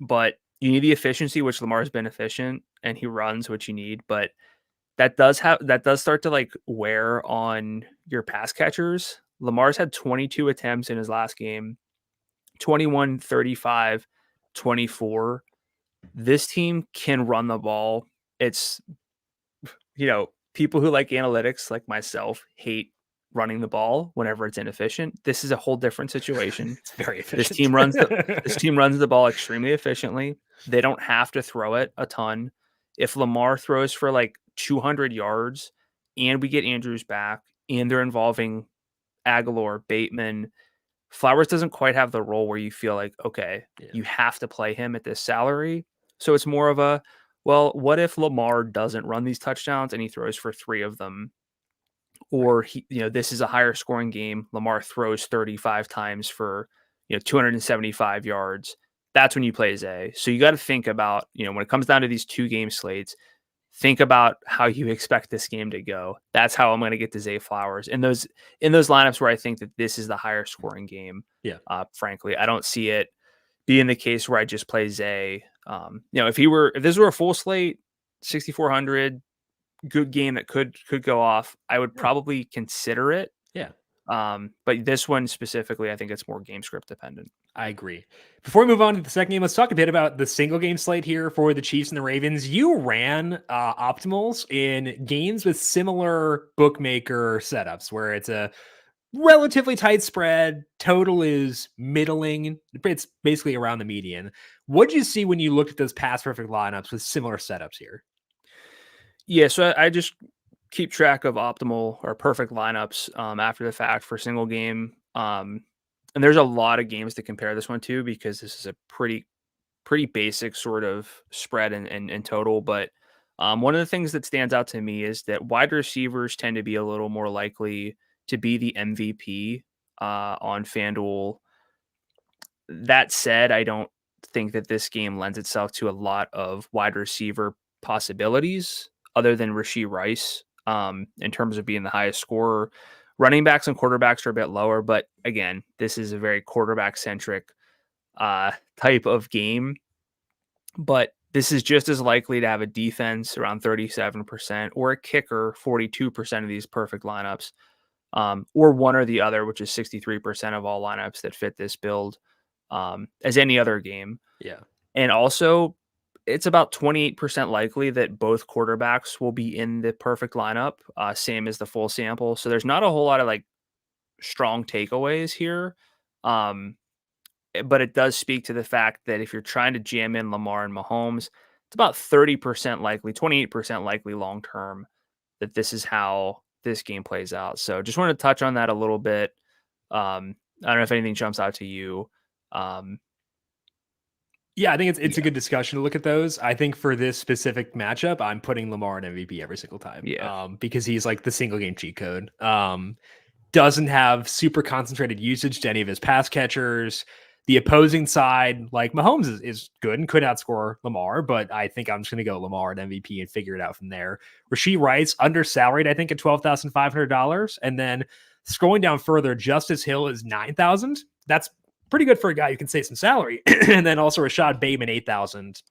but you need the efficiency, which Lamar's been efficient and he runs, which you need, but that does start to like wear on your pass catchers. Lamar's had 22 attempts in his last game, 21, 35, 24. This team can run the ball. It's, people who like analytics, like myself, hate running the ball whenever it's inefficient. This is a whole different situation. It's very efficient. This team runs the ball extremely efficiently. They don't have to throw it a ton. If Lamar throws for like 200 yards and we get Andrews back and they're involving Aguilar, Bateman, Flowers doesn't quite have the role where you feel like, okay, you have to play him at this salary. So it's more of a, well, what if Lamar doesn't run these touchdowns and he throws for 3 of them? Or this is a higher scoring game. Lamar throws 35 times for 275 yards. that's when you play Zay. So you got to think about, when it comes down to these 2-game slates, think about how you expect this game to go. That's how I'm going to get to Zay Flowers in those lineups where I think that this is the higher scoring game. Yeah. Frankly, I don't see it being the case where I just play Zay. If this were a full slate, 6,400, good game that could go off, I would probably consider it. Yeah. But this one specifically, I think it's more game script dependent. I agree. Before we move on to the second game, let's talk a bit about the single game slate here for the Chiefs and the Ravens. You ran optimals in games with similar bookmaker setups where it's a relatively tight spread. Total is middling. It's basically around the median. What did you see when you looked at those pass perfect lineups with similar setups here? Yeah, so I just keep track of optimal or perfect lineups after the fact for single game. And there's a lot of games to compare this one to because this is a pretty basic sort of spread and total. But one of the things that stands out to me is that wide receivers tend to be a little more likely to be the MVP on FanDuel. That said, I don't think that this game lends itself to a lot of wide receiver possibilities other than Rashee Rice in terms of being the highest scorer. Running backs and quarterbacks are a bit lower, but again, this is a very quarterback-centric type of game. But this is just as likely to have a defense around 37% or a kicker, 42% of these perfect lineups, or one or the other, which is 63% of all lineups that fit this build, as any other game. Yeah. And also, it's about 28% likely that both quarterbacks will be in the perfect lineup, same as the full sample. So there's not a whole lot of like strong takeaways here. But it does speak to the fact that if you're trying to jam in Lamar and Mahomes, it's about 30% likely, 28% likely long-term that this is how this game plays out. So just want to touch on that a little bit. I don't know if anything jumps out to you. Yeah, I think it's a good discussion to look at those. I think for this specific matchup, I'm putting Lamar in MVP every single time. Yeah. Because he's like the single game cheat code. Doesn't have super concentrated usage to any of his pass catchers. The opposing side, like Mahomes, is good and could outscore Lamar, but I think I'm just going to go Lamar at MVP and figure it out from there. Rashee Rice, undersalaried, I think, at $12,500. And then scrolling down further, Justice Hill is $9,000. That's pretty good for a guy who can save some salary. And then also Rashad Bateman, $8,000.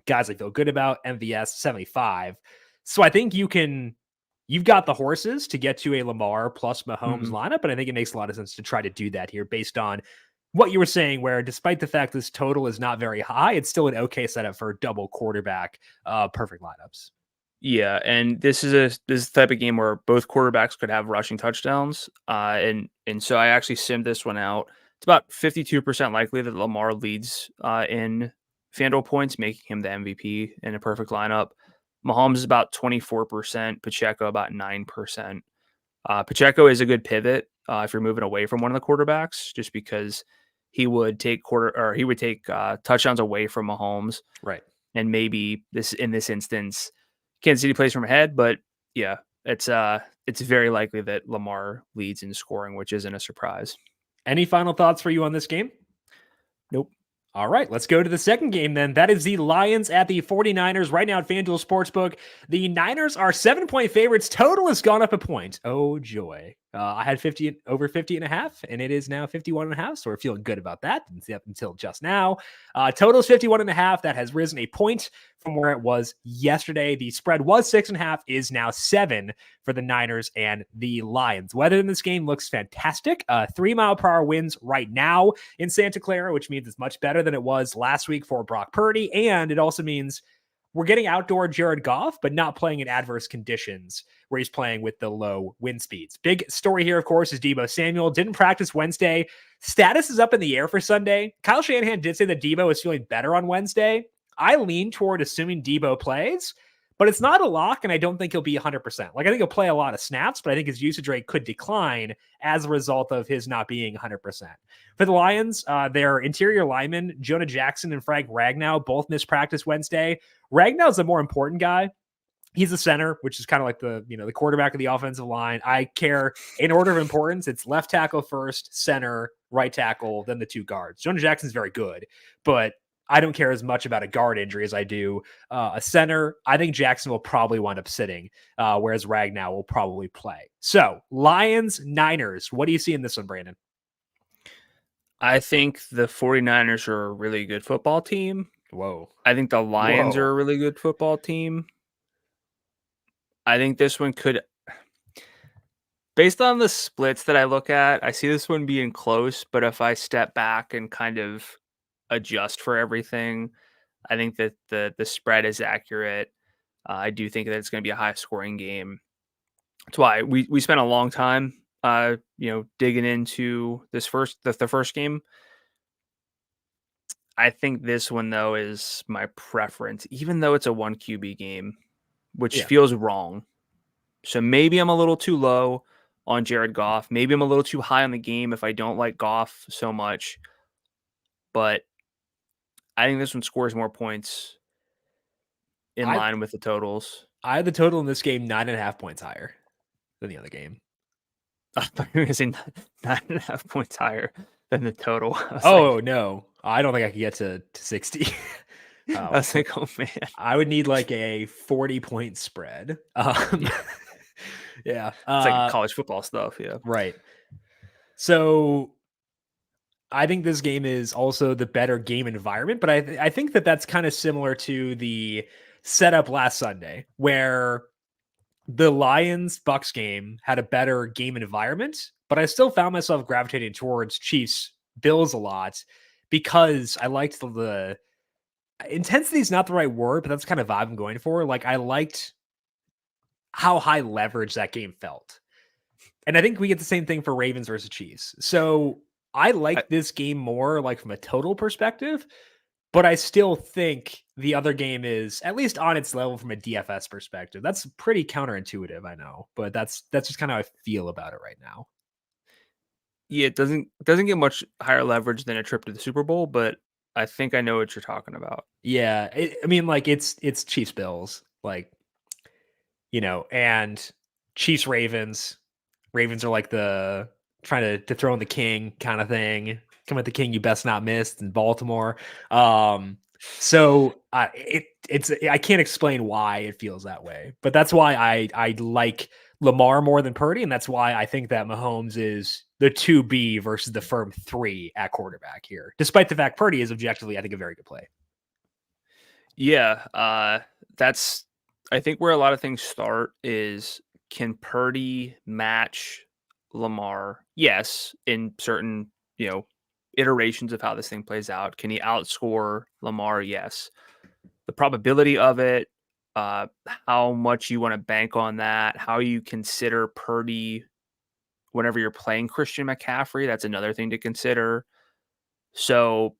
Guys I feel good about. MVS, $75,000. So I think you've got the horses to get to a Lamar plus Mahomes lineup, and I think it makes a lot of sense to try to do that here based on what you were saying, where despite the fact this total is not very high, it's still an okay setup for double quarterback perfect lineups. Yeah, and this is the type of game where both quarterbacks could have rushing touchdowns. And so I actually simmed this one out. It's about 52% likely that Lamar leads in FanDuel points, making him the MVP in a perfect lineup. Mahomes is about 24%, Pacheco about 9%. Pacheco is a good pivot if you're moving away from one of the quarterbacks, just because he would take touchdowns away from Mahomes, right? And maybe in this instance, Kansas City plays from ahead, but yeah, it's very likely that Lamar leads in scoring, which isn't a surprise. Any final thoughts for you on this game? Nope. All right, let's go to the second game then. That is the Lions at the 49ers right now at FanDuel Sportsbook. The Niners are 7-point favorites. Total has gone up a point. Oh, joy. I had over 50.5, and it is now 51.5, so we're feeling good about that up until just now. Total is 51.5. That has risen a point from where it was yesterday. The spread was 6.5, is now 7 for the Niners and the Lions. Weather in this game looks fantastic. 3-mile-per-hour winds right now in Santa Clara, which means it's much better than it was last week for Brock Purdy, and it also means we're getting outdoor Jared Goff, but not playing in adverse conditions where he's playing with the low wind speeds. Big story here, of course, is Deebo Samuel. Didn't practice Wednesday. Status is up in the air for Sunday. Kyle Shanahan did say that Deebo is feeling better on Wednesday. I lean toward assuming Deebo plays, but it's not a lock, and I don't think he'll be 100%. Like, I think he'll play a lot of snaps, but I think his usage rate could decline as a result of his not being 100%. For the Lions, their interior linemen, Jonah Jackson and Frank Ragnow, both missed practice Wednesday. Ragnow's the more important guy. He's the center, which is kind of like the quarterback of the offensive line. I care in order of importance. It's left tackle first, center, right tackle, then the 2 guards. Jonah Jackson's very good, but I don't care as much about a guard injury as I do a center. I think Jackson will probably wind up sitting, whereas Ragnow will probably play. So Lions, Niners, what do you see in this one, Brandon? I think the 49ers are a really good football team. Whoa. I think the Lions Whoa. are a really good football team. I think this one could, based on the splits that I look at, I see this one being close, but if I step back and kind of adjust for everything, I think that the spread is accurate. I do think that it's going to be a high scoring game. That's why we spent a long time, digging into the first game. I think this one though is my preference, even though it's a 1 QB game, which feels wrong. So maybe I'm a little too low on Jared Goff. Maybe I'm a little too high on the game if I don't like Goff so much. But I think this one scores more points in line with the totals. I had the total in this game 9.5 points higher than the other game. I thought you were going to say 9.5 points higher than the total. No. I don't think I could get to 60. I was like, oh man. I would need like a 40-point spread. Yeah. It's like college football stuff. Yeah. Right. So I think this game is also the better game environment, but I think that that's kind of similar to the setup last Sunday where the Lions-Bucks game had a better game environment, but I still found myself gravitating towards Chiefs-Bills a lot because I liked the intensity is not the right word, but that's kind of vibe I'm going for. Like I liked how high leverage that game felt. And I think we get the same thing for Ravens versus Chiefs. So I like this game more like from a total perspective, but I still think the other game is at least on its level from a DFS perspective. That's pretty counterintuitive, I know, but that's just kind of how I feel about it right now. Yeah, it doesn't get much higher leverage than a trip to the Super Bowl, but I think I know what you're talking about. Yeah, it's Chiefs Bills, like, and Chiefs Ravens. Ravens are like the trying to dethrone the king kind of thing. Come at the king, you best not miss in Baltimore. So it's I can't explain why it feels that way, but that's why I like Lamar more than Purdy, and that's why I think that Mahomes is the 2B versus the firm 3 at quarterback here, despite the fact Purdy is objectively, I think, a very good play. Yeah, that's I think where a lot of things start is, can Purdy match Lamar? Yes, in certain, iterations of how this thing plays out. Can he outscore Lamar? Yes. The probability of it, how much you want to bank on that, how you consider Purdy whenever you're playing Christian McCaffrey, that's another thing to consider. So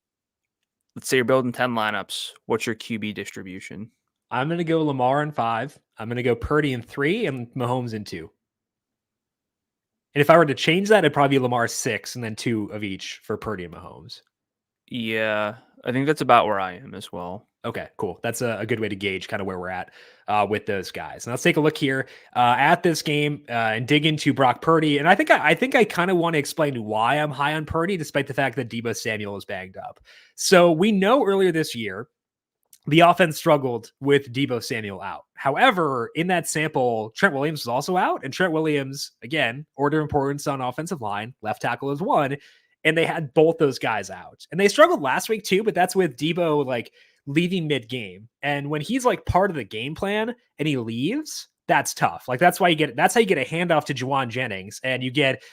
let's say you're building 10 lineups. What's your QB distribution? I'm going to go Lamar in 5. I'm going to go Purdy in 3 and Mahomes in 2. And if I were to change that, it'd probably be Lamar 6 and then 2 of each for Purdy and Mahomes. Yeah, I think that's about where I am as well. Okay, cool. That's a good way to gauge kind of where we're at with those guys. And let's take a look here at this game and dig into Brock Purdy. And I think I kind of want to explain why I'm high on Purdy, despite the fact that Deebo Samuel is banged up. So we know earlier this year, the offense struggled with Deebo Samuel out. However, in that sample, Trent Williams was also out. And Trent Williams, again, order of importance on offensive line, left tackle is 1. And they had both those guys out. And they struggled last week too, but that's with Deebo like leaving mid-game. And when he's like part of the game plan and he leaves, that's tough. Like that's how you get a handoff to Juwan Jennings and you get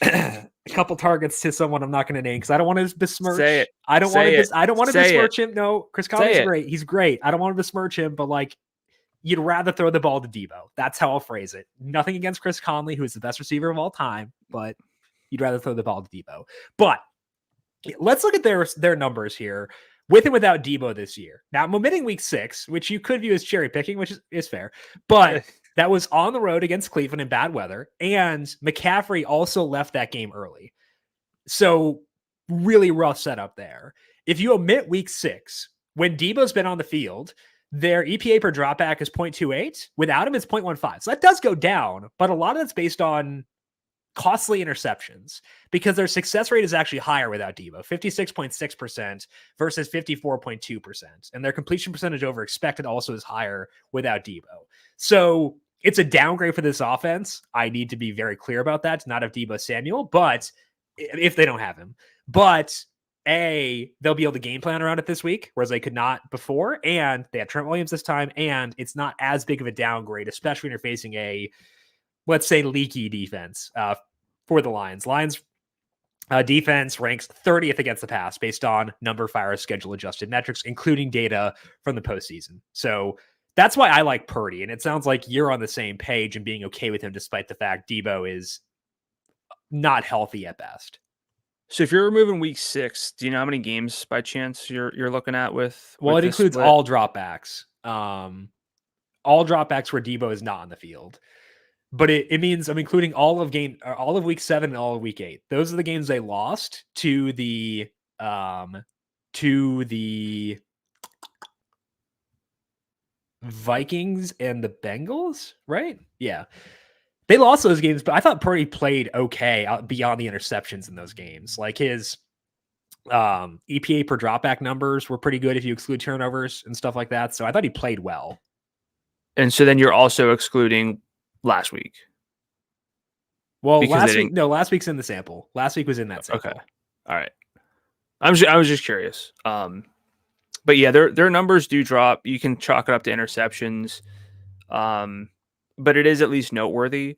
a couple targets to someone I'm not going to name because I don't want to besmirch. Say it. I don't want to besmirch him. No, Chris Conley's great. He's great. I don't want to besmirch him, but like you'd rather throw the ball to Deebo. That's how I'll phrase it. Nothing against Chris Conley, who is the best receiver of all time, but you'd rather throw the ball to Deebo. But let's look at their numbers here with and without Deebo this year. Now, I'm omitting week 6, which you could view as cherry picking, which is fair, but that was on the road against Cleveland in bad weather. And McCaffrey also left that game early. So really rough setup there. If you omit week 6, when Deebo's been on the field, their EPA per dropback is 0.28. Without him, it's 0.15. So that does go down, but a lot of that's based on costly interceptions because their success rate is actually higher without Debo, 56.6% versus 54.2%. And their completion percentage over expected also is higher without Debo. So it's a downgrade for this offense. I need to be very clear about that, to not have Debo Samuel, but if they don't have him, but they'll be able to game plan around it this week, whereas they could not before. And they have Trent Williams this time, and it's not as big of a downgrade, especially when you're facing a, let's say, leaky defense for the Lions. Lions defense ranks 30th against the pass based on numberFire schedule adjusted metrics, including data from the postseason. So that's why I like Purdy. And it sounds like you're on the same page and being okay with him, despite the fact Debo is not healthy at best. So if you're removing week 6, do you know how many games by chance you're looking at with? Well, with it includes split? all dropbacks. All dropbacks where Debo is not on the field. But it means I'm including all of week 7 and all of week 8. Those are the games they lost to the Vikings and the Bengals, right? Yeah. They lost those games, but I thought Purdy played okay beyond the interceptions in those games. Like his EPA per dropback numbers were pretty good if you exclude turnovers and stuff like that. So I thought he played well. And so then you're also excluding last week. Well, last week's in the sample. Last week was in that sample. Okay. All right. I was just curious. But yeah, their numbers do drop. You can chalk it up to interceptions. But it is at least noteworthy.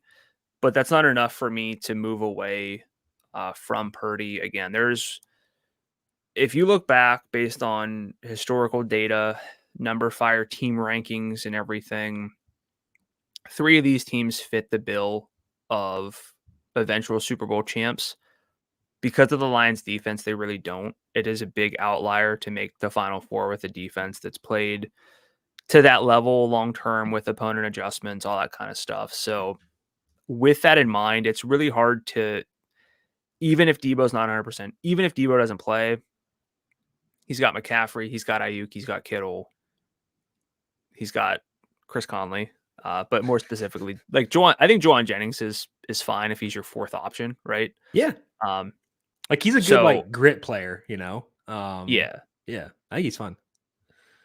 But that's not enough for me to move away from Purdy. Again, if you look back based on historical data, numberFire team rankings and everything, 3 of these teams fit the bill of eventual Super Bowl champs. Because of the Lions defense, they really don't. It is a big outlier to make the Final Four with a defense that's played to that level long-term with opponent adjustments, all that kind of stuff. So with that in mind, it's really hard to, even if Debo's not 100%, even if Debo doesn't play, he's got McCaffrey, he's got Ayuk, he's got Kittle, he's got Chris Conley. But more specifically, like I think Juwan Jennings is fine if he's your 4th option, right? Yeah. Like he's a good grit player, you know? Yeah. I think he's fun.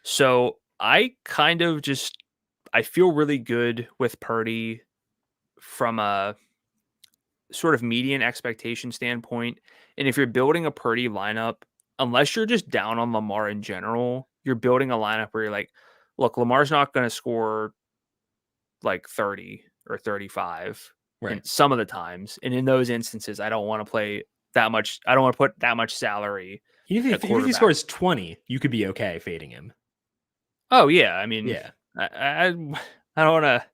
So I kind of I feel really good with Purdy from a sort of median expectation standpoint. And if you're building a Purdy lineup, unless you're just down on Lamar in general, you're building a lineup where you're like, look, Lamar's not going to score like 30 or 35 right. some of the times. And in those instances, I don't want to play that much. I don't want to put that much salary. Even if he scores 20, you could be okay fading him. Oh yeah. I mean, yeah. I don't want to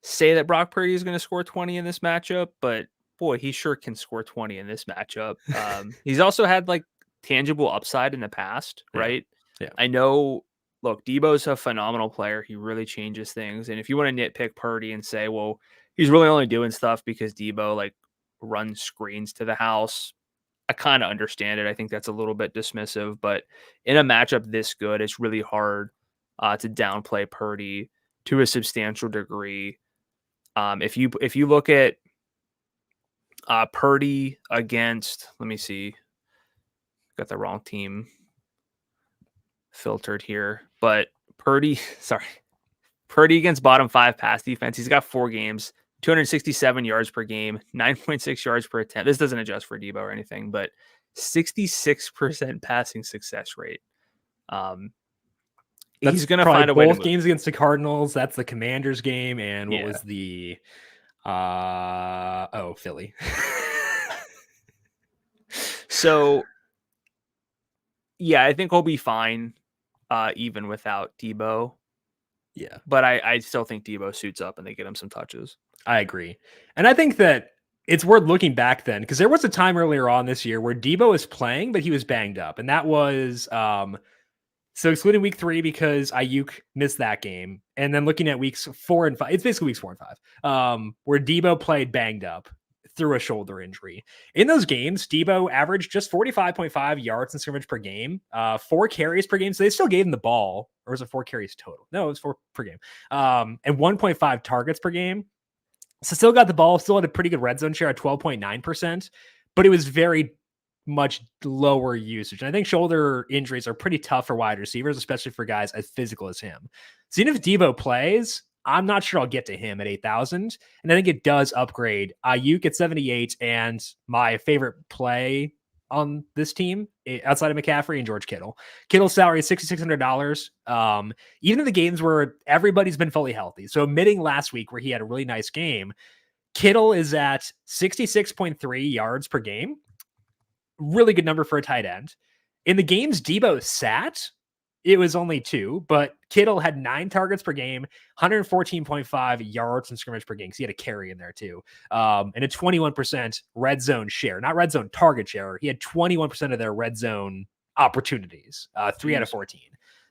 say that Brock Purdy is going to score 20 in this matchup, but boy, he sure can score 20 in this matchup. He's also had like tangible upside in the past, right? Yeah. I know. Look, Debo's a phenomenal player. He really changes things. And if you want to nitpick Purdy and say, well, he's really only doing stuff because Debo like runs screens to the house, I kind of understand it. I think that's a little bit dismissive, but in a matchup this good, it's really hard to downplay Purdy to a substantial degree. If you look at Purdy against, let me see, got the wrong team filtered here, but Purdy against bottom 5 pass defense, he's got 4 games, 267 yards per game, 9.6 yards per attempt. This doesn't adjust for Debo or anything, but 66% passing success rate. He's going to find a way to both games against the Cardinals. That's the Commanders game. And what was the, Philly. So yeah, I think he'll be fine. Even without Debo. Yeah. But I still think Debo suits up and they get him some touches. I agree. And I think that it's worth looking back then, because there was a time earlier on this year where Debo was playing, but he was banged up. And that was so excluding week 3 because Ayuk missed that game. And then looking at weeks 4 and 5, it's basically weeks 4 and 5, where Debo played banged up through a shoulder injury. In those games, Debo averaged just 45.5 yards in scrimmage per game, 4 carries per game. So they still gave him the ball. Or was it 4 carries total? No, it was 4 per game. And 1.5 targets per game. So still got the ball, still had a pretty good red zone share at 12.9%, but it was very much lower usage. And I think shoulder injuries are pretty tough for wide receivers, especially for guys as physical as him. So even if Debo plays, I'm not sure I'll get to him at 8,000. And I think it does upgrade Ayuk at 78. And my favorite play on this team outside of McCaffrey and George Kittle. Kittle's salary is $6,600. Even in the games where everybody's been fully healthy. So omitting last week where he had a really nice game, Kittle is at 66.3 yards per game. Really good number for a tight end. In the games Debo sat, it was only 2, but Kittle had 9 targets per game, 114.5 yards from scrimmage per game. Because he had a carry in there too. And a 21% red zone share, not red zone target share. He had 21% of their red zone opportunities, 3 out of 14.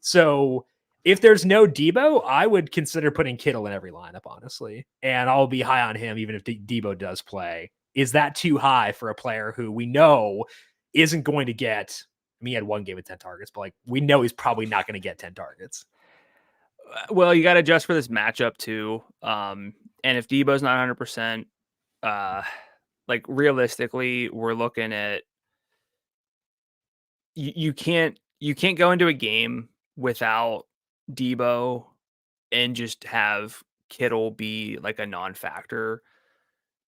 So if there's no Debo, I would consider putting Kittle in every lineup, honestly. And I'll be high on him even if Debo does play. Is that too high for a player who we know isn't going to get? I mean, he had one game with 10 targets, but like we know he's probably not going to get 10 targets. Well, you got to adjust for this matchup too. And if Debo's not 100%, like realistically, we're looking at you can't go into a game without Debo and just have Kittle be like a non-factor.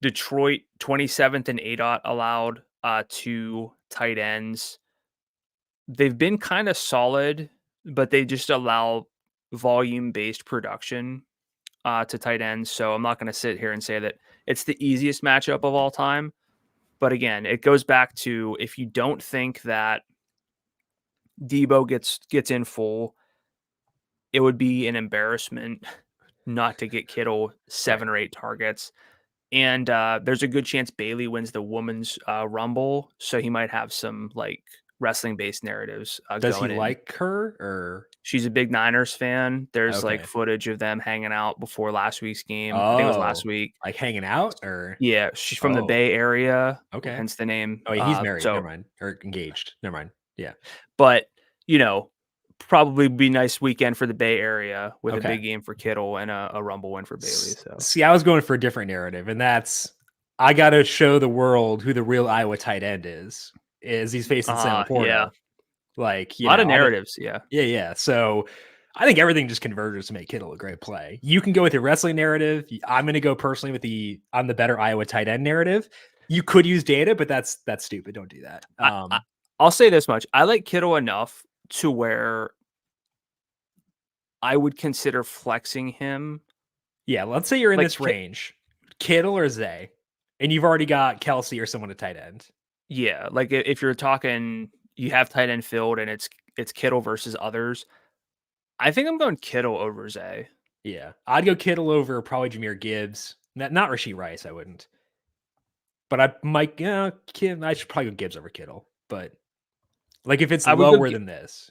Detroit 27th and ADOT allowed to tight ends. They've been kind of solid, but they just allow volume-based production to tight ends. So I'm not going to sit here and say that it's the easiest matchup of all time. But again, it goes back to if you don't think that Debo gets in full, it would be an embarrassment not to get Kittle 7 or 8 targets. And there's a good chance Bailey wins the women's Rumble, so he might have some like wrestling-based narratives. Does he going in. like her or? She's a big Niners fan. There's like Okay. footage of them hanging out before last week's game. I think it was last week. Like hanging out or? Yeah, she's from the Bay Area. Okay. Hence the name. Oh, yeah, he's married. So, Never mind. Or engaged. Never mind. Yeah. but probably be a nice weekend for the Bay Area with a Okay. big game for Kittle and a Rumble win for Bailey. So See, I was going for a different narrative, and that's I got to show the world who the real Iowa tight end is. Is he's facing Sam Laporta? Yeah. Like a lot of narratives. Yeah. So I think everything just converges to make Kittle a great play. You can go with your wrestling narrative. I'm going to go personally with I'm the better Iowa tight end narrative. You could use data, but that's stupid. Don't do that. I'll say this much: I like Kittle enough to where I would consider flexing him. Yeah, let's say you're in this range, Kittle or Zay, and you've already got Kelsey or someone at tight end. Yeah, like if you're talking, you have tight end filled and it's Kittle versus others. I think I'm going Kittle over Zay. Yeah, I'd go Kittle over probably Jahmyr Gibbs. Not Rashee Rice, I wouldn't. But I might, I should probably go Gibbs over Kittle. But like if it's lower than this,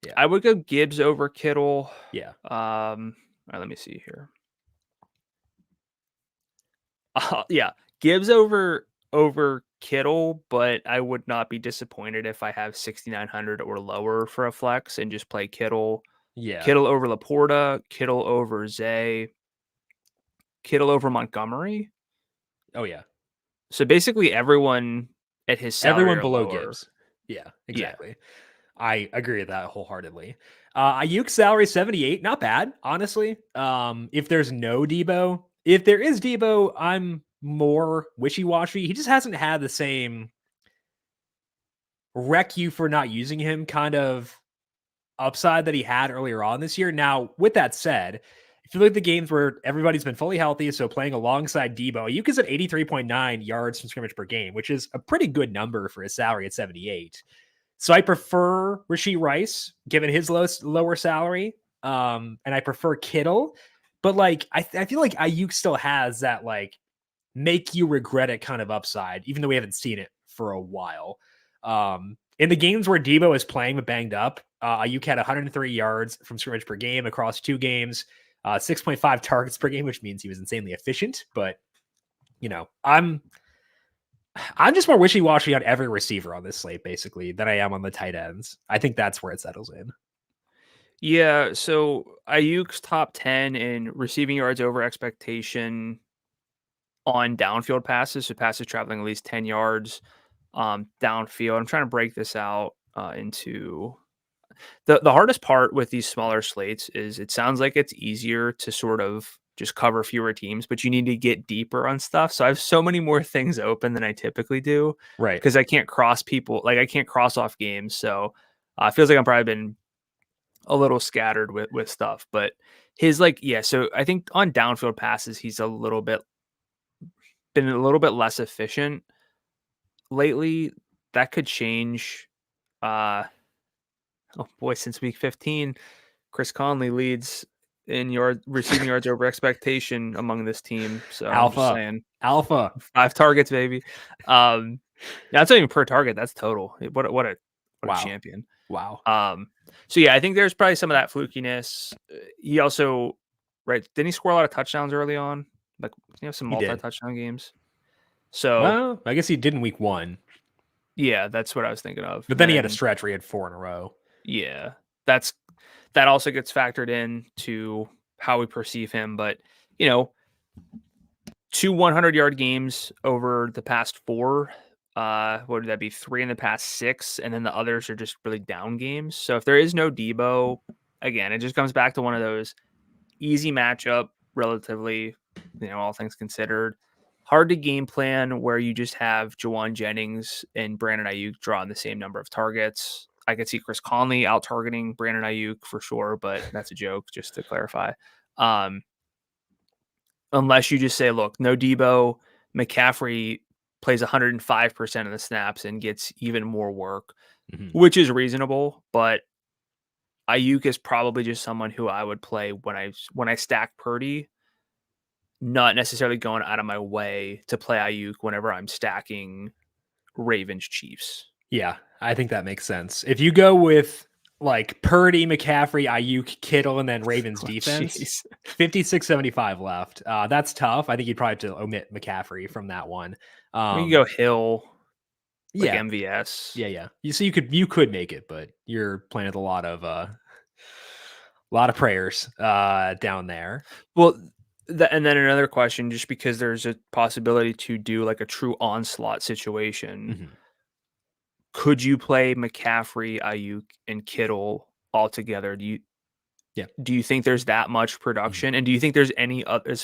yeah, I would go Gibbs over Kittle. Yeah. All right, let me see here. Yeah, Gibbs over Kittle, but I would not be disappointed if I have 6,900 or lower for a flex and just play Kittle. Yeah. Kittle over Laporta, Kittle over Zay, Kittle over Montgomery. Oh yeah. So basically everyone at his salary, everyone below lower. Gibbs. Yeah, exactly. Yeah. I agree with that wholeheartedly. Ayuk salary 78, not bad, honestly. If there's no Debo, if there is Debo, I'm more wishy-washy. He just hasn't had the same wreck you for not using him kind of upside that he had earlier on this year. Now, with that said, if you look at the games where everybody's been fully healthy, so playing alongside Debo, Ayuk is at 83.9 yards from scrimmage per game, which is a pretty good number for his salary at 78. So I prefer Rashee Rice, given his lower salary, and I prefer Kittle. But like, I feel like Ayuk still has that like make you regret it kind of upside, even though we haven't seen it for a while. In the games where Debo is playing but banged up, Ayuk had 103 yards from scrimmage per game across 2 games, 6.5 targets per game, which means he was insanely efficient. But I'm just more wishy-washy on every receiver on this slate, basically, than I am on the tight ends. I think that's where it settles in. Yeah, so Ayuk's top 10 in receiving yards over expectation on downfield passes, so passes traveling at least 10 yards downfield. I'm trying to break this out into the hardest part with these smaller slates is it sounds like it's easier to sort of just cover fewer teams, but you need to get deeper on stuff. So I have so many more things open than I typically do Right. because I can't cross people. Like I can't cross off games. So it feels like I'm probably been a little scattered with stuff, but his so I think on downfield passes, he's been a little bit less efficient lately. That could change. Oh boy, since week 15, Chris Conley leads in receiving yards over expectation among this team. So I'm just saying, Alpha. 5 targets, baby. That's not even per target. That's total. What a champion. Wow. So yeah, I think there's probably some of that flukiness. He also, right? Didn't he score a lot of touchdowns early on? Like, you have some multi-touchdown games. So, well, I guess he did in week 1. Yeah, that's what I was thinking of. But then he had a stretch where he had 4 in a row. Yeah, that also gets factored in to how we perceive him. But 2 100-yard games over the past 4. What would that be? 3 in the past 6, and then the others are just really down games. So if there is no Debo, again, it just comes back to one of those easy matchup, relatively, all things considered. Hard to game plan where you just have Juwan Jennings and Brandon Ayuk drawing the same number of targets. I could see Chris Conley out targeting Brandon Ayuk for sure, but that's a joke, just to clarify. Unless you just say, look, no Debo, McCaffrey plays 105% of the snaps and gets even more work, which is reasonable, but Ayuk is probably just someone who I would play when I stack Purdy, not necessarily going out of my way to play Ayuk whenever I'm stacking Ravens Chiefs. Yeah, I think that makes sense. If you go with like Purdy, McCaffrey, Ayuk, Kittle, and then Ravens defense, 56-75 left. That's tough. I think you'd probably have to omit McCaffrey from that one. You can go Hill, yeah, MVS. Yeah. So you could make it, but you're playing with a lot of prayers down there. Well, and then another question, just because there's a possibility to do like a true onslaught situation. Could you play McCaffrey, Ayuk, and Kittle all together? Do you think there's that much production? And do you think there's any other?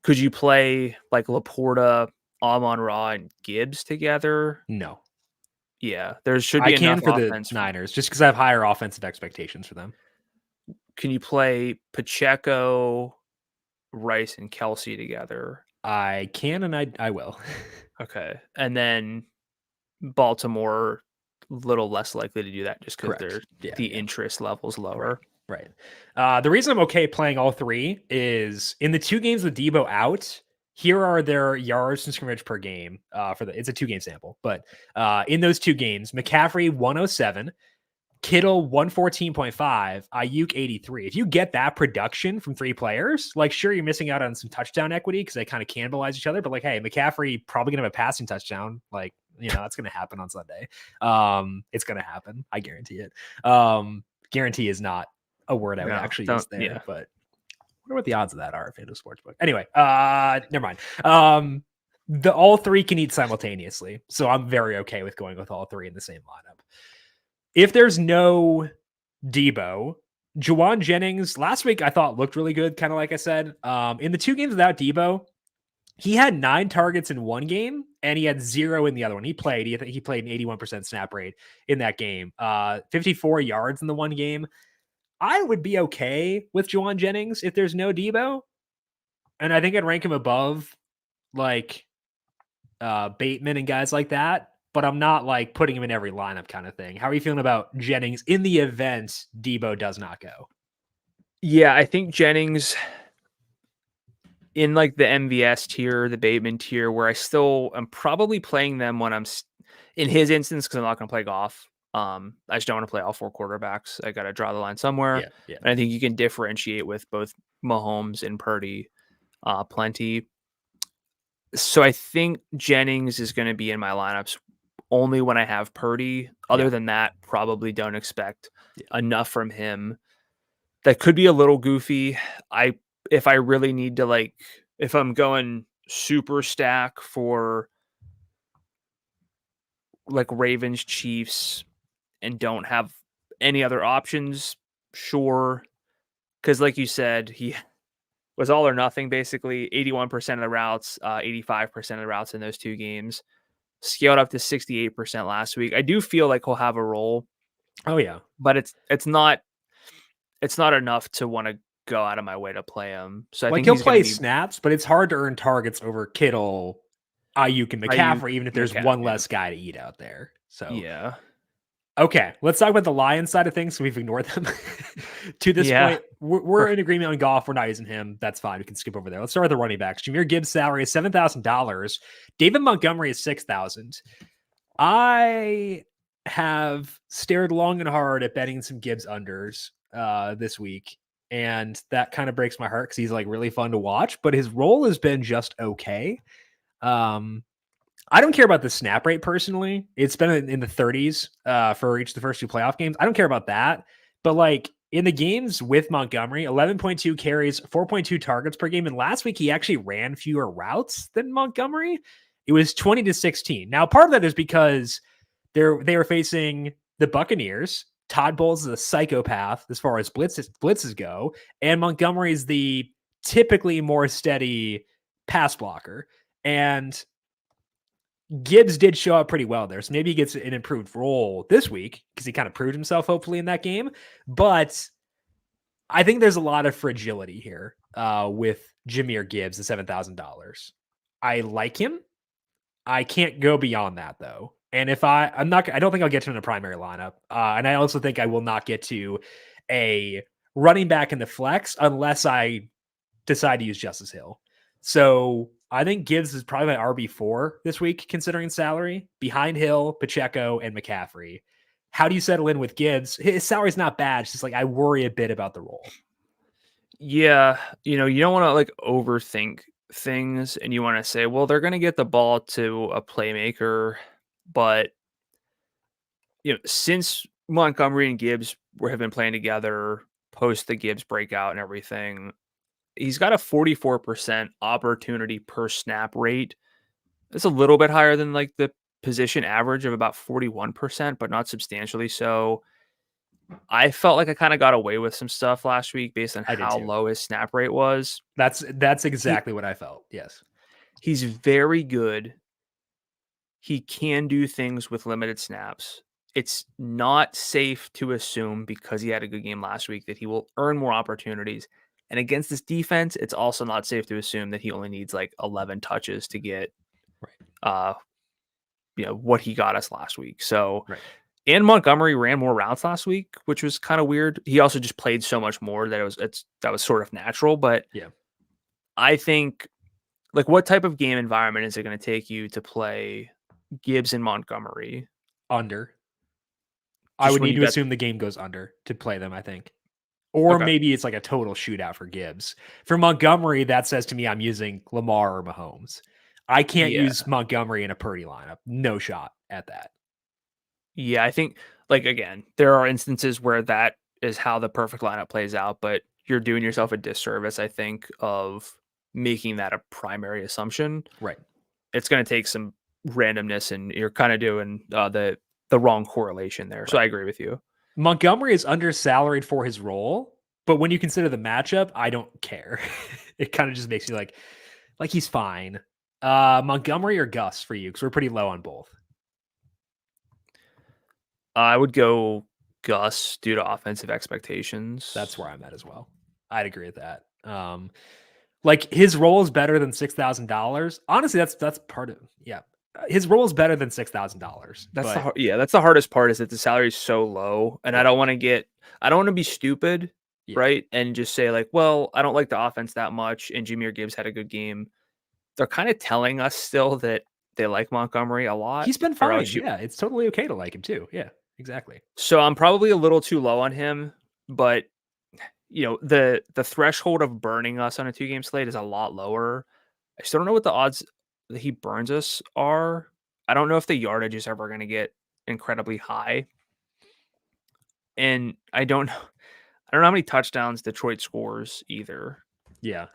Could you play like Laporta, Amon-Ra, and Gibbs together? No. Yeah, there should be enough for offense the Niners, just because I have higher offensive expectations for them. Can you play Pacheco, Rice, and Kelsey together? I can, and I will. Okay, and then Baltimore, a little less likely to do that just because the interest level's lower. Right. The reason I'm okay playing all 3 is in the 2 games with Debo out, here are their yards and scrimmage per game. It's a 2-game sample, but in those 2 games, McCaffrey 107, Kittle 114.5, Ayuk 83. If you get that production from 3 players, like sure you're missing out on some touchdown equity because they kind of cannibalize each other, but like hey, McCaffrey probably gonna have a passing touchdown, like that's gonna happen on Sunday. It's gonna happen, I guarantee it. Guarantee is not a word I would actually use there, but I wonder what the odds of that are at FanDuel Sportsbook. Anyway, never mind. All 3 can eat simultaneously, so I'm very okay with going with all 3 in the same lineup. If there's no Debo, Juwan Jennings last week I thought looked really good, kind of like I said. In the 2 games without Debo, he had 9 targets in one game and he had 0 in the other one. He played an 81% snap rate in that game. 54 yards in the one game. I would be okay with Juwan Jennings if there's no Debo. And I think I'd rank him above like Bateman and guys like that. But I'm not like putting him in every lineup kind of thing. How are you feeling about Jennings in the event Debo does not go? Yeah, I think Jennings in like the MVS tier, the Bateman tier, where I still am probably playing them when I'm in his instance, because I'm not going to play Goff. I just don't want to play all 4 quarterbacks. I got to draw the line somewhere. Yeah. And I think you can differentiate with both Mahomes and Purdy plenty. So I think Jennings is going to be in my lineups only when I have Purdy. Other than that, probably don't expect enough from him. That could be a little goofy. If I really need to like if I'm going super stack for like Ravens, Chiefs, and don't have any other options, sure. Because like you said, he was all or nothing basically. 81% of the routes, 85% of the routes in those two games. Scaled up to 68% last week. I do feel like he'll have a role. Oh yeah, but it's not enough to want to go out of my way to play him. So I like think he'll he's going to play be snaps, but it's hard to earn targets over Kittle, Ayuk, and Ayuk, McCaffrey, even if there's McCaff. one Yeah, less guy to eat out there. So yeah, okay, let's talk about the Lions side of things. So we've ignored them to this yeah. point. We're in agreement on Goff. We're not using him. That's fine. We can skip over there. Let's start with the running backs. Jahmyr Gibbs' salary is $7,000. David Montgomery is $6,000. I have stared long and hard at betting some Gibbs unders this week, and that kind of breaks my heart because he's like really fun to watch, but his role has been just okay. Um, I don't care about the snap rate personally. It's been in the 30s for each of the first two playoff games. I don't care about that. But like in the games with Montgomery, 11.2 carries, 4.2 targets per game. And last week, he actually ran fewer routes than Montgomery. It was 20-16. Now, part of that is because they were facing the Buccaneers. Todd Bowles is a psychopath as far as blitzes go. And Montgomery is the typically more steady pass blocker. And Gibbs did show up pretty well there. So maybe he gets an improved role this week because he kind of proved himself, hopefully, in that game. But I think there's a lot of fragility here with Jahmyr Gibbs at $7,000. I like him. I can't go beyond that, though. And if I don't think I'll get to him in a primary lineup. And I also think I will not get to a running back in the flex unless I decide to use Justice Hill. So I think Gibbs is probably my RB4 this week, considering salary, behind Hill, Pacheco, and McCaffrey. How do you settle in with Gibbs? His salary's not bad. It's just like I worry a bit about the role. Yeah, you don't want to like overthink things, and you want to say, well, they're going to get the ball to a playmaker, but since Montgomery and Gibbs have been playing together post the Gibbs breakout and everything, he's got a 44% opportunity per snap rate. It's a little bit higher than like the position average of about 41%, but not substantially so. I felt like I kind of got away with some stuff last week based on I did how too. low his snap rate was. That's He exactly what I felt. Yes. he's very good. He can do things with limited snaps. It's not safe to assume because he had a good game last week that he will earn more opportunities. And against this defense, it's also not safe to assume that he only needs like 11 touches to get Right. uh what he got us last week. So Right. and Montgomery ran more routes last week, which was kind of weird. He also just played so much more that that was sort of natural. But Yeah. I think like what type of game environment is it going to take you to play Gibbs and Montgomery? Under. I Just would when need you to bet. assume the game goes under to play them, I think. Or Okay. maybe it's like a total shootout for Gibbs. For Montgomery, that says to me I'm using Lamar or Mahomes. I can't Yeah. use Montgomery in a Purdy lineup. No shot at that. Yeah. I think like again, there are instances where that is how the perfect lineup plays out, but you're doing yourself a disservice, I think, of making that a primary assumption. Right. It's going to take some randomness, and you're kind of doing the wrong correlation there. So Right. I agree with you. Montgomery is undersalaried for his role, but when you consider the matchup, I don't care. It kind of just makes you like he's fine. Montgomery or Gus for you? Because we're pretty low on both. I would go Gus due to offensive expectations. That's where I'm at as well. I'd agree with that. Like his role is better than $6,000. Honestly, that's part of his role is better than $6,000. That's But that's the hardest part is that the salary is so low, and right, I don't want to be stupid, yeah, right? And just say like, well, I don't like the offense that much, and Jahmyr Gibbs had a good game. They're kind of telling us still that they like Montgomery a lot, he's been or fine. else Yeah, it's totally okay to like him too. Yeah, exactly. So I'm probably a little too low on him, but the threshold of burning us on a 2-game slate is a lot lower. I still don't know what the odds that he burns us are. I don't know if the yardage is ever going to get incredibly high. And I don't know how many touchdowns Detroit scores either. Yeah.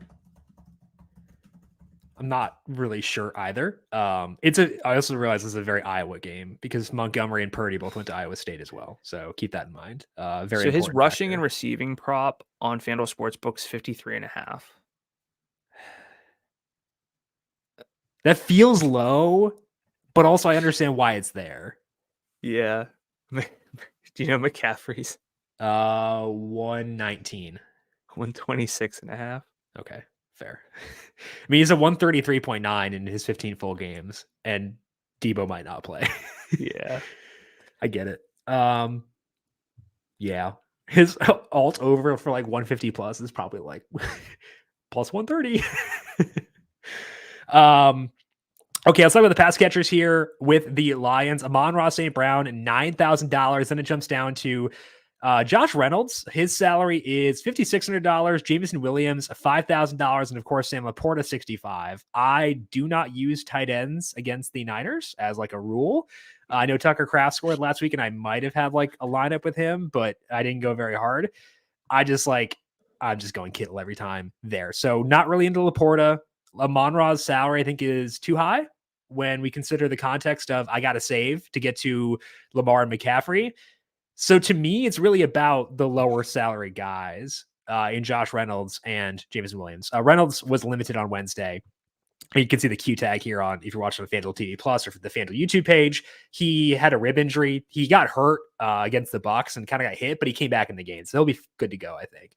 I'm not really sure either. I also realize this is a very Iowa game because Montgomery and Purdy both went to Iowa State as well. So keep that in mind. Very So his important rushing factor. and receiving prop on FanDuel Sportsbook's 53.5. That feels low, but also I understand why it's there. Yeah. Do you know McCaffrey's? 119. 126.5. Okay, fair. I mean, he's a 133.9 in his 15 full games, and Debo might not play. Yeah. I get it. Yeah. His alt over for like 150 plus is probably like plus 130. Okay, let's talk about the pass catchers here with the Lions. Amon-Ra St. Brown, $9,000. Then it jumps down to Josh Reynolds. His salary is $5,600. Jameson Williams, $5,000. And of course, Sam Laporta, $65,000. I do not use tight ends against the Niners as like a rule. I know Tucker Kraft scored last week, and I might have had like a lineup with him, but I didn't go very hard. I'm just going Kittle every time there. So not really into Laporta. Amon-Ra's salary, I think, is too high when we consider the context of I got to save to get to Lamar and McCaffrey. So to me, it's really about the lower salary guys in Josh Reynolds and Jameson Williams. Reynolds was limited on Wednesday. You can see the Q tag here on if you're watching on FanDuel TV Plus or the FanDuel YouTube page. He had a rib injury. He got hurt against the Bucs and kind of got hit, but he came back in the game, so he'll be good to go, I think.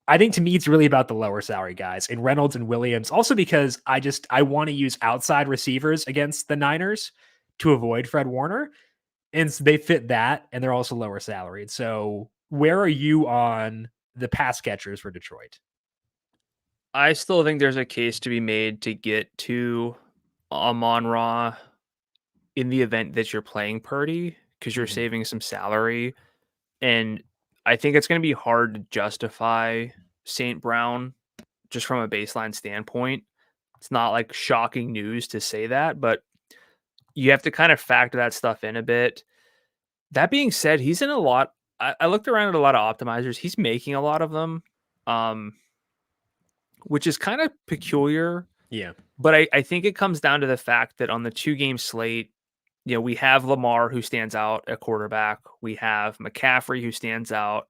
I think to me, it's really about the lower salary guys in Reynolds and Williams. Also because I want to use outside receivers against the Niners to avoid Fred Warner, and so they fit that, and they're also lower salaried. So where are you on the pass catchers for Detroit? I still think there's a case to be made to get to Amon-Ra in the event that you're playing Purdy because you're saving some salary. And I think it's going to be hard to justify St. Brown just from a baseline standpoint. It's not like shocking news to say that, but you have to kind of factor that stuff in a bit. That being said, he's in a lot. I looked around at a lot of optimizers. He's making a lot of them. Which is kind of peculiar. Yeah. But I think it comes down to the fact that on the 2-game slate, we have Lamar who stands out at quarterback. We have McCaffrey who stands out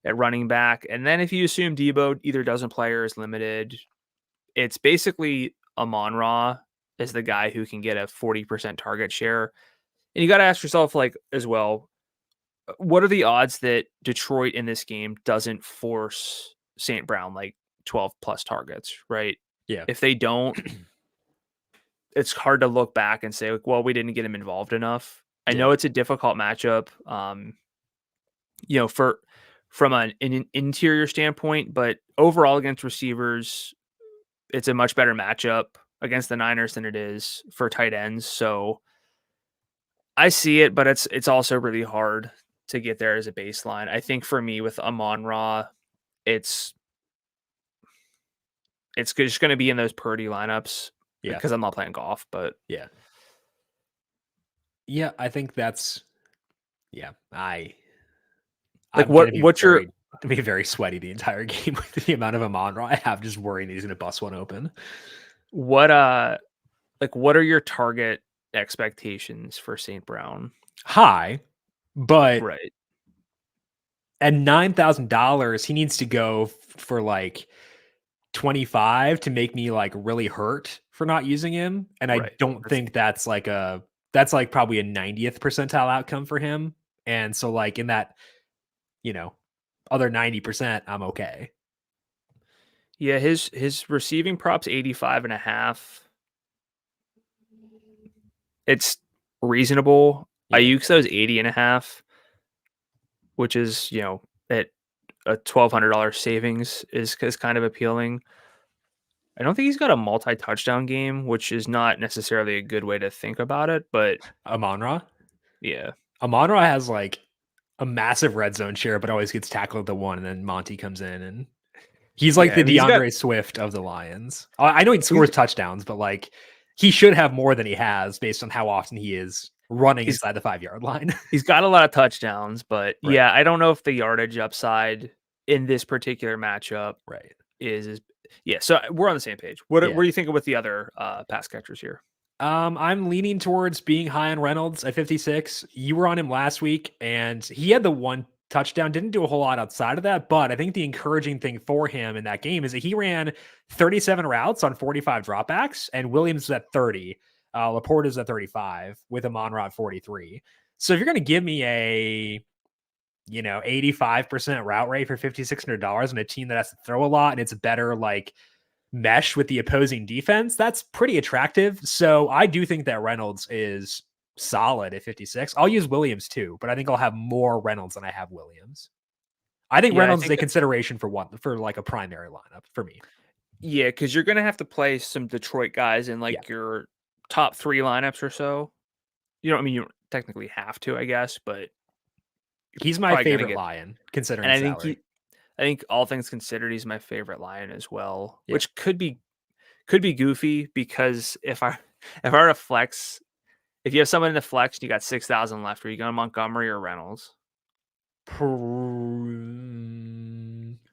at running back. And then if you assume Debo either doesn't play or is limited, it's basically Amon-Ra is the guy who can get a 40% target share. And you got to ask yourself, like, as well, what are the odds that Detroit in this game doesn't force St. Brown like 12 plus targets, right? Yeah. If they don't, it's hard to look back and say, like, well, we didn't get him involved enough. I know it's a difficult matchup, from an interior standpoint, but overall against receivers, it's a much better matchup against the Niners than it is for tight ends. So I see it, but it's also really hard to get there as a baseline. I think for me with Amon-Ra, it's just going to be in those Purdy lineups because I'm not playing golf, but yeah, I think that's, I'm gonna be very sweaty the entire game with the amount of Amon-Ra I have, just worrying that he's going to bust one open. What are your target expectations for St. Brown? High, but right at $9,000, he needs to go for like 25 to make me like really hurt for not using him. And I don't think that's like probably a 90th percentile outcome for him. And so like in that, other 90%, I'm okay. Yeah. His receiving props 85.5. It's reasonable. Yeah. Ayukso's 80.5, which is, at a $1,200 savings is kind of appealing. I don't think he's got a multi-touchdown game, which is not necessarily a good way to think about it, but Amon-Ra? Yeah. Amon-Ra has like a massive red zone share, but always gets tackled at the one, and then Monty comes in and he's like the DeAndre Swift of the Lions. I know he scores touchdowns, but like he should have more than he has based on how often he is running inside the 5-yard line. He's got a lot of touchdowns, but I don't know if the yardage upside in this particular matchup is Yeah, so we're on the same page. What Yeah. are you thinking with the other pass catchers here? I'm leaning towards being high on Reynolds at 56. You were on him last week, and he had the one touchdown, didn't do a whole lot outside of that. But I think the encouraging thing for him in that game is that he ran 37 routes on 45 dropbacks, and Williams is at 30. Laporte is at 35 with Amon-Ra at 43. So if you're going to give me a 85% route rate for $5,600 on a team that has to throw a lot and it's better like mesh with the opposing defense, that's pretty attractive. So I do think that Reynolds is solid at 56. I'll use Williams too, but I think I'll have more Reynolds than I have Williams. I think Yeah, Reynolds is a consideration for like a primary lineup for me. Yeah, because you're gonna have to play some Detroit guys in like your top 3 lineups or so. You don't technically have to, I guess, but he's my favorite Lion considering and salary. I think all things considered, he's my favorite Lion as well, which could be goofy because if I were to flex, if you have someone in the flex and you got 6,000 left, are you going Montgomery or Reynolds?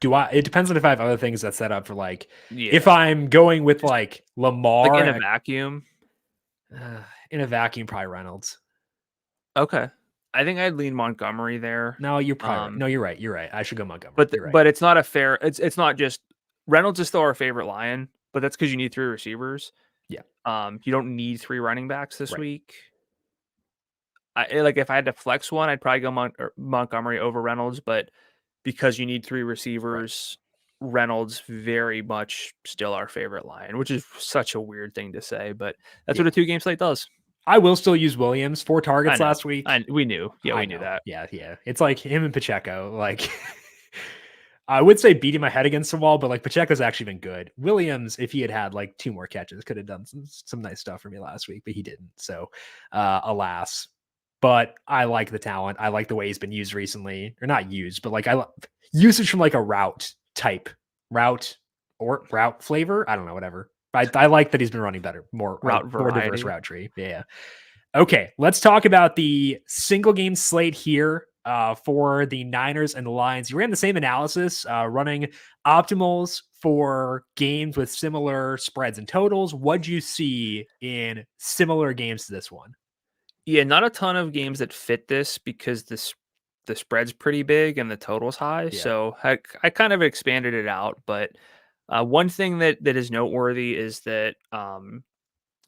It depends on if I have other things that set up for like if I'm going with like Lamar like in a vacuum. Probably Reynolds. Okay. I think I'd lean Montgomery there. No, you're probably no, you're right. You're right. I should go Montgomery. But it's not a fair. It's not just Reynolds is still our favorite Lion, but that's because you need 3 receivers. Yeah. You don't need 3 running backs this week. If I had to flex one, I'd probably go Montgomery over Reynolds, but because you need 3 receivers, Reynolds very much still our favorite Lion, which is such a weird thing to say, but that's what a 2-game slate does. I will still use Williams, 4 targets last week. We knew. Yeah, we knew that. Yeah. It's like him and Pacheco. Like I would say beating my head against the wall, but like Pacheco's actually been good. Williams, if he had like 2 more catches, could have done some nice stuff for me last week, but he didn't. So alas. But I like the talent. I like the way he's been used recently, or not used, but like usage from like a route flavor. I don't know, whatever. I like that he's been running better, more diverse route tree. Yeah. Okay, let's talk about the single game slate here for the Niners and the Lions. You ran the same analysis, running optimals for games with similar spreads and totals. What'd you see in similar games to this one? Yeah, not a ton of games that fit this because the spread's pretty big and the total's high. Yeah. So I kind of expanded it out. But one thing that is noteworthy is that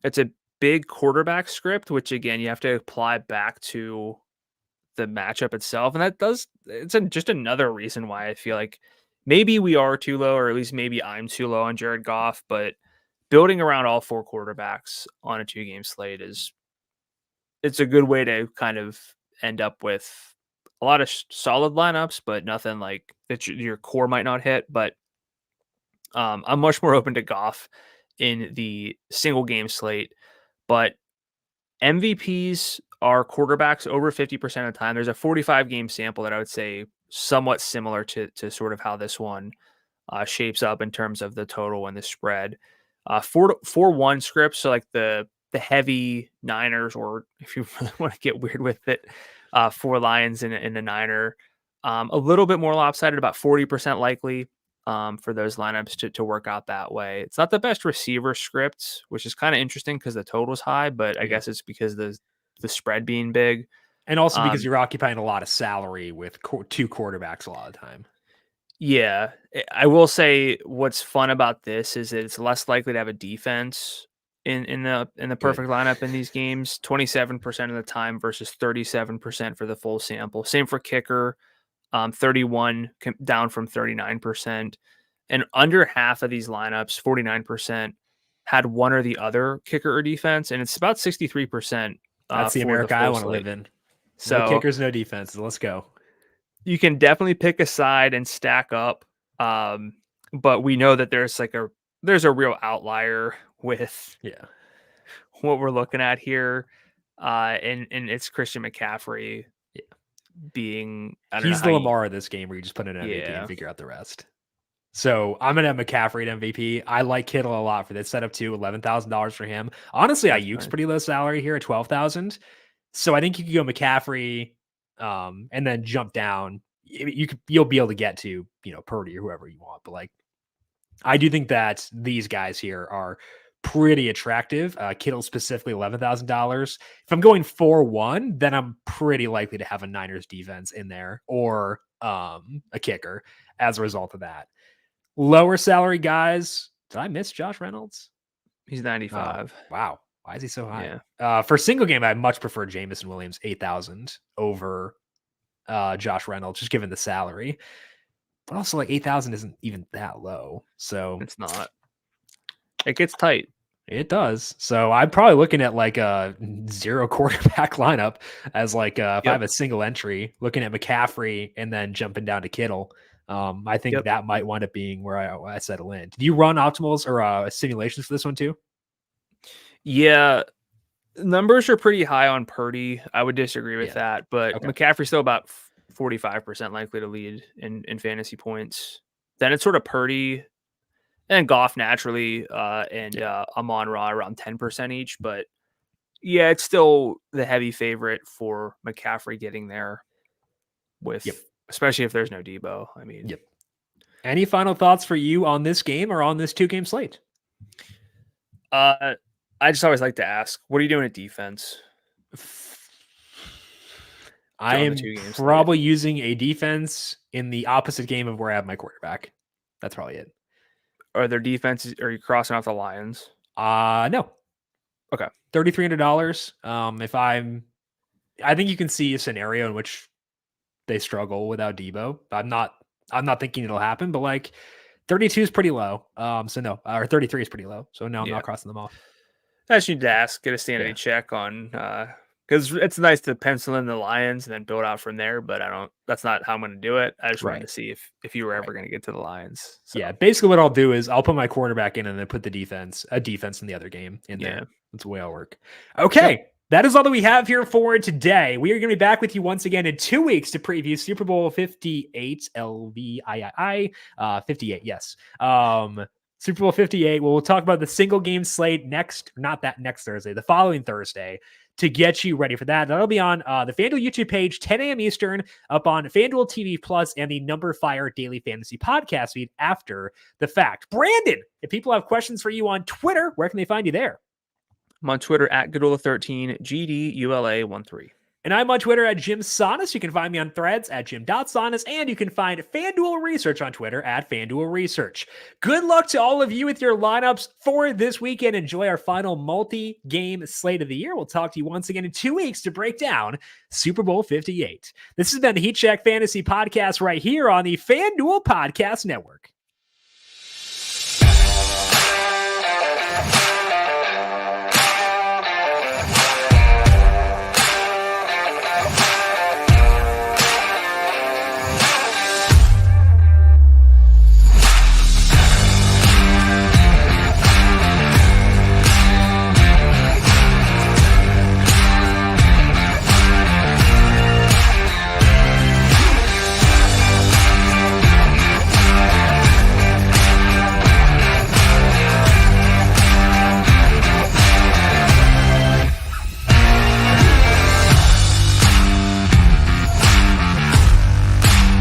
it's a big quarterback script, which again, you have to apply back to the matchup itself. And it's just another reason why I feel like maybe we are too low, or at least maybe I'm too low on Jared Goff. But building around all 4 quarterbacks on a 2-game slate it's a good way to kind of end up with a lot of solid lineups, but nothing like that your core might not hit. But I'm much more open to Goff in the single game slate. But MVPs are quarterbacks over 50% of the time. There's a 45 game sample that I would say somewhat similar to sort of how this one shapes up in terms of the total and the spread. 4-1 scripts, so like the heavy Niners, or if you really want to get weird with it, 4 Lions in the Niner. A little bit more lopsided, about 40% likely for those lineups to work out that way. It's not the best receiver script, which is kind of interesting because the total's high, but I guess it's because the spread being big. And also because you're occupying a lot of salary with 2 quarterbacks a lot of the time. Yeah. I will say what's fun about this is that it's less likely to have a defense in the perfect lineup in these games, 27% of the time versus 37% for the full sample. Same for kicker, 31 down from 39%. And under half of these lineups, 49%, had one or the other kicker or defense, and it's about 63%. That's the America I want to live in. So no kickers, no defenses. Let's go. You can definitely pick a side and stack up, but we know that there's a real outlier with what we're looking at here, and it's Christian McCaffrey being he's the Lamar of this game where you just put in an MVP and figure out the rest. So I'm gonna have McCaffrey at MVP. I like Kittle a lot for this setup too. $11,000 for him. Honestly, Ayuk's pretty low salary here at $12,000. So I think you could go McCaffrey, and then jump down. You'll be able to get to Purdy or whoever you want, but like I do think that these guys here are pretty attractive. Kittle specifically $11,000. If I'm going 4-1, then I'm pretty likely to have a Niners defense in there or a kicker as a result of that. Lower salary guys. Did I miss Josh Reynolds? He's Oh, 95. wow. Why is he so high? Yeah. For single game, I much prefer Jameson Williams 8,000 over Josh Reynolds, just given the salary. But also, like 8,000 isn't even that low. So It's not. It gets tight. it does. So I'm probably looking at like a 0 quarterback lineup as like if I have a single entry, looking at McCaffrey and then jumping down to Kittle. I think that might wind up being where I settle in. Did you run optimals or simulations for this one too? Yeah. Numbers are pretty high on Purdy. I would disagree with that, but McCaffrey's still about 45% likely to lead in fantasy points. Then it's sort of Purdy and Goff naturally, and Amon-Ra around 10% each. But yeah, it's still the heavy favorite for McCaffrey getting there with, especially if there's no Debo. I mean, Any final thoughts for you on this game or on this 2-game slate? I just always like to ask, what are you doing at defense? I am probably using a defense in the opposite game of where I have my quarterback. That's probably it. Are there defenses? Are you crossing out the Lions? No. Okay. $3,300. I think you can see a scenario in which they struggle without Debo. I'm not thinking it'll happen, but like 32 is pretty low. So no, or 33 is pretty low. So no, I'm not crossing them off. I just need to ask, get a sanity check on, because it's nice to pencil in the Lions and then build out from there, but that's not how I'm going to do it. I just wanted to see if you were ever going to get to the Lions. So. Yeah, basically what I'll do is I'll put my quarterback in and then put a defense in the other game in there. That's the way I'll work. Okay. That is all that we have here for today. We are going to be back with you once again in 2 weeks to preview Super Bowl 58, LVII, 58, yes. Super Bowl 58. We'll talk about the single game slate next Thursday, the following Thursday, to get you ready for that. That'll be on the FanDuel YouTube page, 10 a.m. Eastern, up on FanDuel TV Plus and the numberFire Daily Fantasy Podcast feed after the fact. Brandon, if people have questions for you on Twitter, where can they find you there? I'm on Twitter at Gdula13, GDULA13. And I'm on Twitter at Jim Sonis. You can find me on Threads at Jim.Sonis, and you can find FanDuel Research on Twitter at FanDuel Research. Good luck to all of you with your lineups for this weekend. Enjoy our final multi-game slate of the year. We'll talk to you once again in 2 weeks to break down Super Bowl 58. This has been the Heat Check Fantasy Podcast right here on the FanDuel Podcast Network.